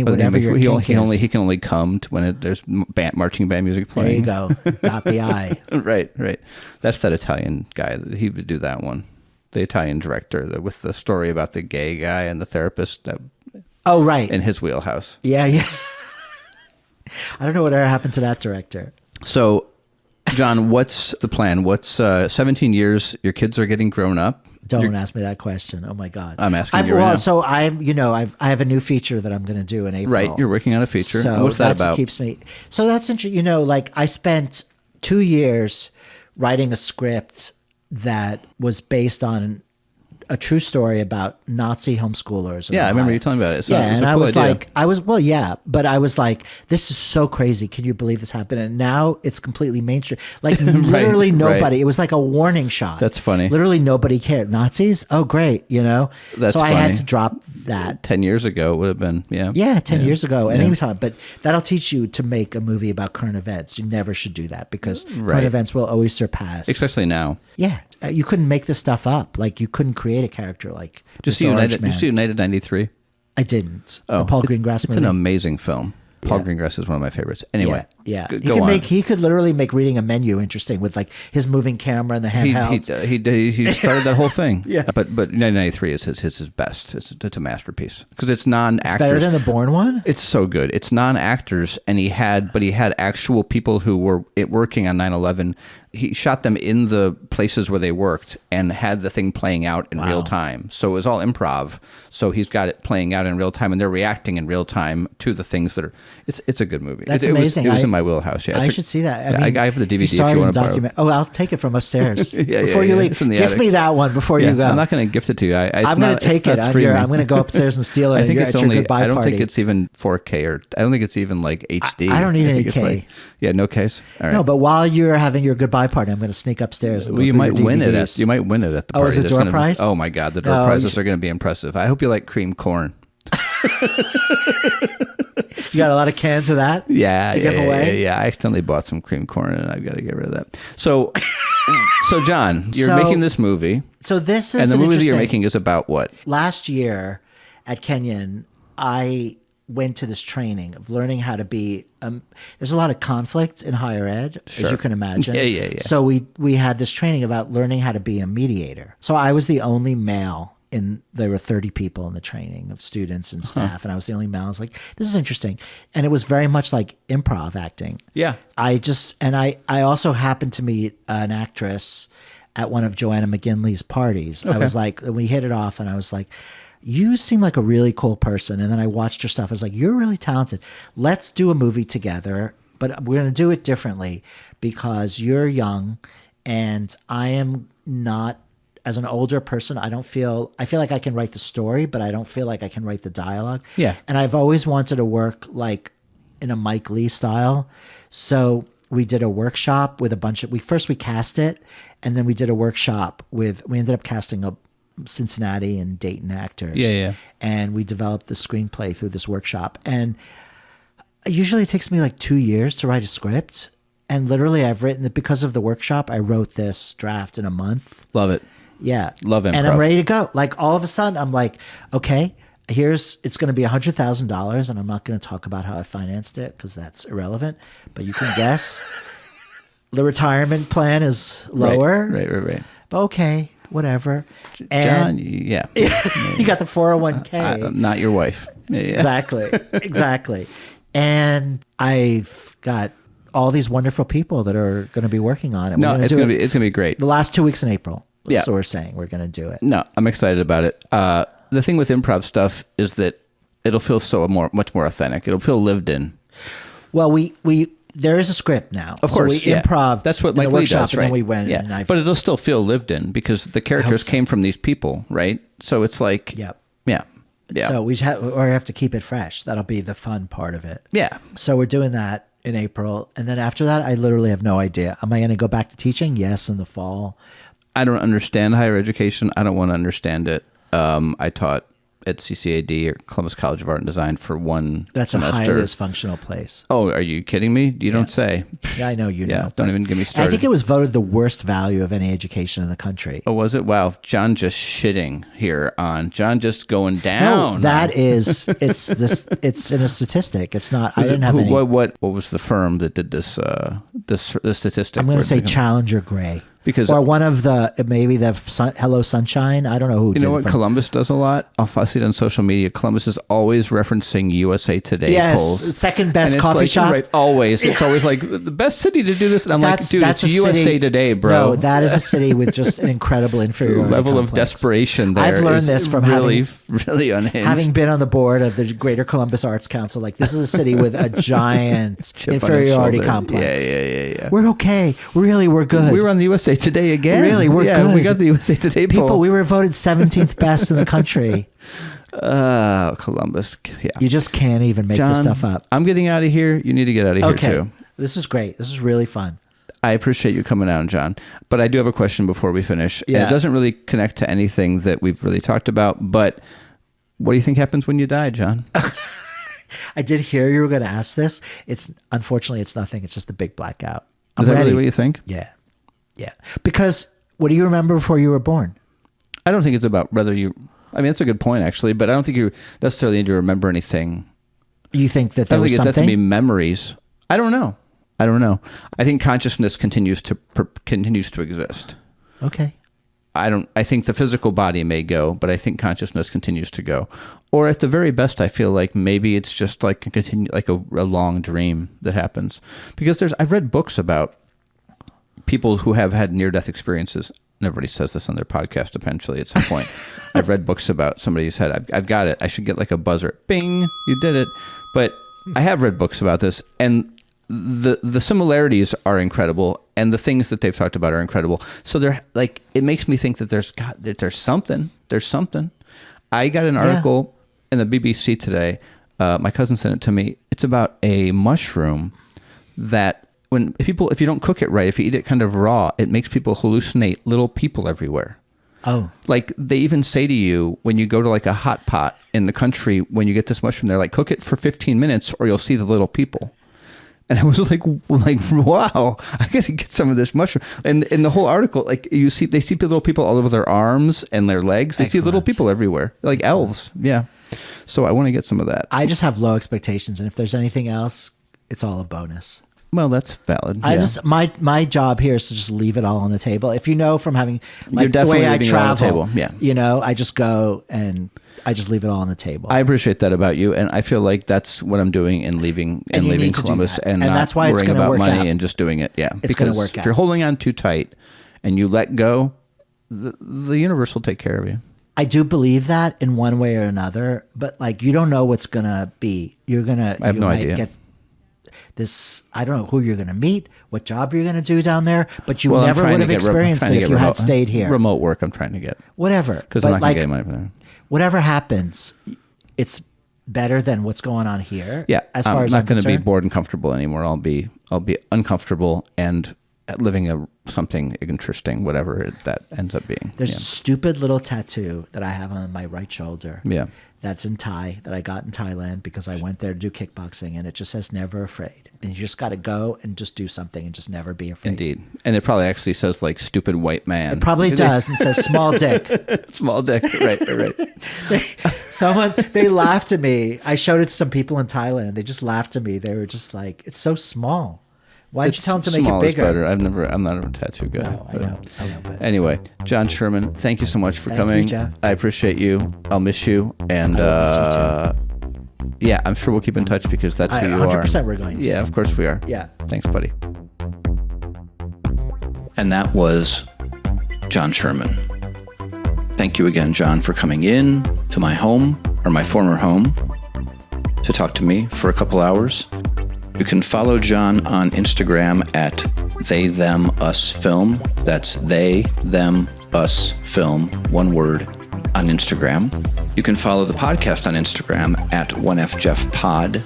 Whatever your kink is. He can only come when there's marching band music playing. There you go. Dot the I. Right. That's that Italian guy. He would do that one. The Italian director with the story about the gay guy and the therapist. Oh, right. In his wheelhouse. Yeah. I don't know whatever happened to that director. So, John, what's the plan? What's 17 years? Your kids are getting grown up. Don't ask me that question. Oh my God. I'm asking you right now. So I have a new feature that I'm going to do in April. Right. You're working on a feature. So what's that about? Keeps me. So that's interesting. Like I spent 2 years writing a script that was based on a true story about Nazi homeschoolers. Yeah, I remember you telling me about it. So yeah, it was and a I cool was idea. but I was like, this is so crazy. Can you believe this happened? And now it's completely mainstream. Like literally nobody. Right. It was like a warning shot. That's funny. Literally nobody cared. Nazis? Oh, great. That's so I funny. had to drop that. 10 years ago it would have been, yeah. Yeah, 10 years ago. Anytime. But that'll teach you to make a movie about current events. You never should do that because current events will always surpass. Especially now. Yeah. You couldn't make this stuff up. Like you couldn't create a character like Did you see United 93? I didn't. Oh, The Paul Greengrass It's movie. an amazing film. Paul Greengrass is one of my favorites. Anyway, yeah. Go on. He could literally make reading a menu interesting with like his moving camera and the handheld. He started that whole thing. Yeah. But 1993 is his best. It's a masterpiece because it's non-actors. Better than the Bourne one? It's so good. It's non-actors, and he had actual people who were working on 9/11. he shot them in the places where they worked and had the thing playing out in real time. So it was all improv. So he's got it playing out in real time, and they're reacting in real time to the things that are. It's a good movie. That's it amazing. It was in my wheelhouse. Yeah, I should see that. I mean, I have the DVD if you started want to borrow. Oh, I'll take it from upstairs Before you leave. It's in the Give attic. me that one before you go. I'm not going to gift it to you. I'm going to take it. I'm going to go upstairs and steal it. I think it's your only. goodbye I don't party. think it's even 4K, or I don't think it's even like HD. I don't need any think it's K. like, yeah, no case. All right. No, but while you're having your goodbye party, I'm going to sneak upstairs. And Well, go you through might your win it. DVDs. You might win it at the party. Oh, is it There's door gonna be- prize? oh my God, the door No, prizes are going to be impressive. I hope you like cream corn. You got a lot of cans of that? Yeah, to give away? Yeah. I accidentally bought some cream corn, and I've got to get rid of that. So John, you're So- making this movie, So this is and the an movie that you're interesting- making is about what? Last year at Kenyon, I went to this training of learning how to be. There's a lot of conflict in higher ed, as you can imagine. Yeah. So we had this training about learning how to be a mediator. So I was the only male. There were 30 people in the training of students and staff, and I was the only male. I was like, this is interesting. And it was very much like improv acting. Yeah. I also happened to meet an actress at one of Joanna McGinley's parties. I was like, we hit it off, and I was like, you seem like a really cool person. And then I watched her stuff. I was like, you're really talented. Let's do a movie together, but we're going to do it differently because you're young and I am not. As an older person, I feel like I can write the story, but I don't feel like I can write the dialogue. Yeah. And I've always wanted to work like in a Mike Lee style. So we did a workshop with a bunch of, we cast it, and then we did a workshop we ended up casting a Cincinnati and Dayton actors. Yeah. And we developed the screenplay through this workshop. And usually it takes me like 2 years to write a script. And literally I've written it because of the workshop. I wrote this draft in a month. Love it. Yeah. Love improv. And I'm ready to go. Like all of a sudden I'm like, okay, it's going to be $100,000, and I'm not going to talk about how I financed it because that's irrelevant, but you can guess the retirement plan is lower. Right. But okay, whatever. John, yeah. You got the 401k. Not your wife. Yeah. Exactly. And I've got all these wonderful people that are going to be working on it. No, it's going to be great. The last 2 weeks in April. Yeah. So we're saying we're going to do it. No, I'm excited about it. The thing with improv stuff is that it'll feel much more authentic. It'll feel lived in. Well, there is a script now. Of course, so we improv. That's what in Mike the Lee workshop, does, right? And then we went. Yeah. And But it'll still feel lived in because the characters came from these people, right? So it's like, Yep. Yeah. So we have to keep it fresh. That'll be the fun part of it. Yeah. So we're doing that in April, and then after that, I literally have no idea. Am I going to go back to teaching? Yes, in the fall. I don't understand higher education. I don't want to understand it. I taught at CCAD, or Columbus College of Art and Design, for one That's semester. a highly dysfunctional place. Oh, are you kidding me? You don't say. Yeah, I know you know. Don't even get me started. I think it was voted the worst value of any education in the country. Oh, was it? Wow. John just shitting here on John just going down. No, that is it's in a statistic. It's not. I didn't have any. What was the firm that did this statistic? I'm going to say Challenger Gray. Because or one of maybe the Hello Sunshine. I don't know who. You know what Columbus does a lot? I see it on social media. Columbus is always referencing USA Today polls. Yes, second best and coffee shop. Right, always. It's always like the best city to do this. And I'm like, dude, it's a USA city, Today, bro. No, that is a city with just an incredible inferiority level complex. of desperation there. I've learned this from really unhinged. Having been on the board of the Greater Columbus Arts Council. Like, this is a city with a giant inferiority complex. Yeah. We're okay. Really, we're good. We were on the USA Today again. Really, we're good. We got the USA Today poll. People, we were voted 17th best in the country. Columbus. Yeah. You just can't even make this stuff up. I'm getting out of here. You need to get out of here too. This is great. This is really fun. I appreciate you coming out, John. But I do have a question before we finish. Yeah. And it doesn't really connect to anything that we've really talked about, but what do you think happens when you die, John? I did hear you were going to ask this. Unfortunately, it's nothing. It's just a big blackout. Is that really what you think? Yeah. Because what do you remember before you were born? I don't think it's about whether you... I mean, that's a good point, actually, but I don't think you necessarily need to remember anything. You think that I there don't was think it something? has to be memories. I don't know. I think consciousness continues to exist. Okay. I think the physical body may go, but I think consciousness continues to go. Or at the very best, I feel like maybe it's just like a long dream that happens. Because I've read books about people who have had near-death experiences, and everybody says this on their podcast eventually at some point. I've read books about somebody who said, I've got it. I should get like a buzzer. Bing, you did it. But I have read books about this, and the similarities are incredible, and the things that they've talked about are incredible. So they're like, it makes me think that there's something. I got an article in the BBC today. My cousin sent it to me. It's about a mushroom that if you don't cook it right, if you eat it kind of raw, it makes people hallucinate little people everywhere. Oh. Like they even say to you when you go to like a hot pot in the country, when you get this mushroom, they're like, cook it for 15 minutes or you'll see the little people. And I was like, wow, I got to get some of this mushroom. And in the whole article, like they see little people all over their arms and their legs. They see little people everywhere, like elves. Yeah. So I want to get some of that. I just have low expectations, and if there's anything else, it's all a bonus. Well, that's valid. I just my job here is to just leave it all on the table. If you know from having You're the way I leaving it on the travel, table. Yeah. you know, I just go and I just leave it all on the table. I appreciate that about you, and I feel like that's what I'm doing in leaving Columbus, and not that's why it's worrying gonna about work money out. and just doing it. Yeah, It's gonna because work if out. you're holding on too tight and you let go, the universe will take care of you. I do believe that in one way or another, but like you don't know what's gonna be. I have no idea. Get this. I don't know who you're gonna meet, what job you're gonna do down there, but you I'm never trying would to have get experienced trying to it if get you remote- had stayed here. Remote work, I'm trying to get Whatever, because but I'm not like, going to get money for that. whatever happens, it's better than what's going on here. Yeah, as far I'm as not I'm going to be concerned. bored and comfortable anymore. I'll be uncomfortable and living something interesting, whatever that ends up being. There's a stupid little tattoo that I have on my right shoulder. Yeah. That's in Thai, that I got in Thailand because I went there to do kickboxing, and it just says never afraid. And you just got to go and just do something and just never be afraid. Indeed. And it probably actually says like stupid white man. It probably does, and says small dick. Small dick. Right. They laughed at me. I showed it to some people in Thailand. They just laughed at me. They were just like, it's so small. Why did you tell them to make it small is bigger? better. I'm not a tattoo guy. No, I know. But Anyway, Jon Sherman, thank you so much for Thank you, coming. Jeff. I appreciate you. I'll miss you. And I will miss you yeah, I'm sure we'll keep in touch because that's who you are. 100% we're going to. Yeah, of course we are. Yeah. Thanks, buddy. And that was Jon Sherman. Thank you again, Jon, for coming in to my home, or my former home, to talk to me for a couple hours. You can follow Jon on Instagram at They Them Us Film. That's They Them Us Film, one word, on Instagram. You can follow the podcast on Instagram at onefjef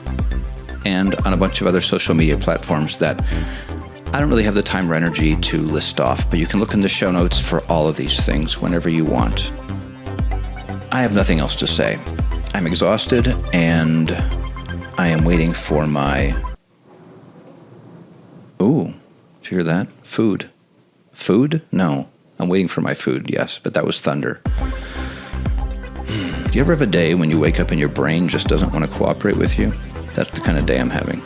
and on a bunch of other social media platforms that I don't really have the time or energy to list off, but you can look in the show notes for all of these things whenever you want. I have nothing else to say. I'm exhausted, and I am waiting for my... Ooh, did you hear that? Food. Food? No. I'm waiting for my food, yes, but that was thunder. Do you ever have a day when you wake up and your brain just doesn't want to cooperate with you? That's the kind of day I'm having.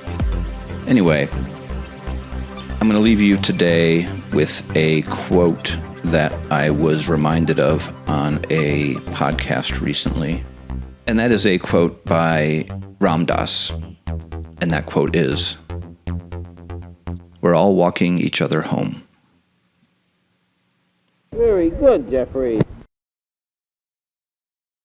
Anyway, I'm going to leave you today with a quote that I was reminded of on a podcast recently. And that is a quote by Ram Dass. And that quote is, "We're all walking each other home." Very good, Jeffrey.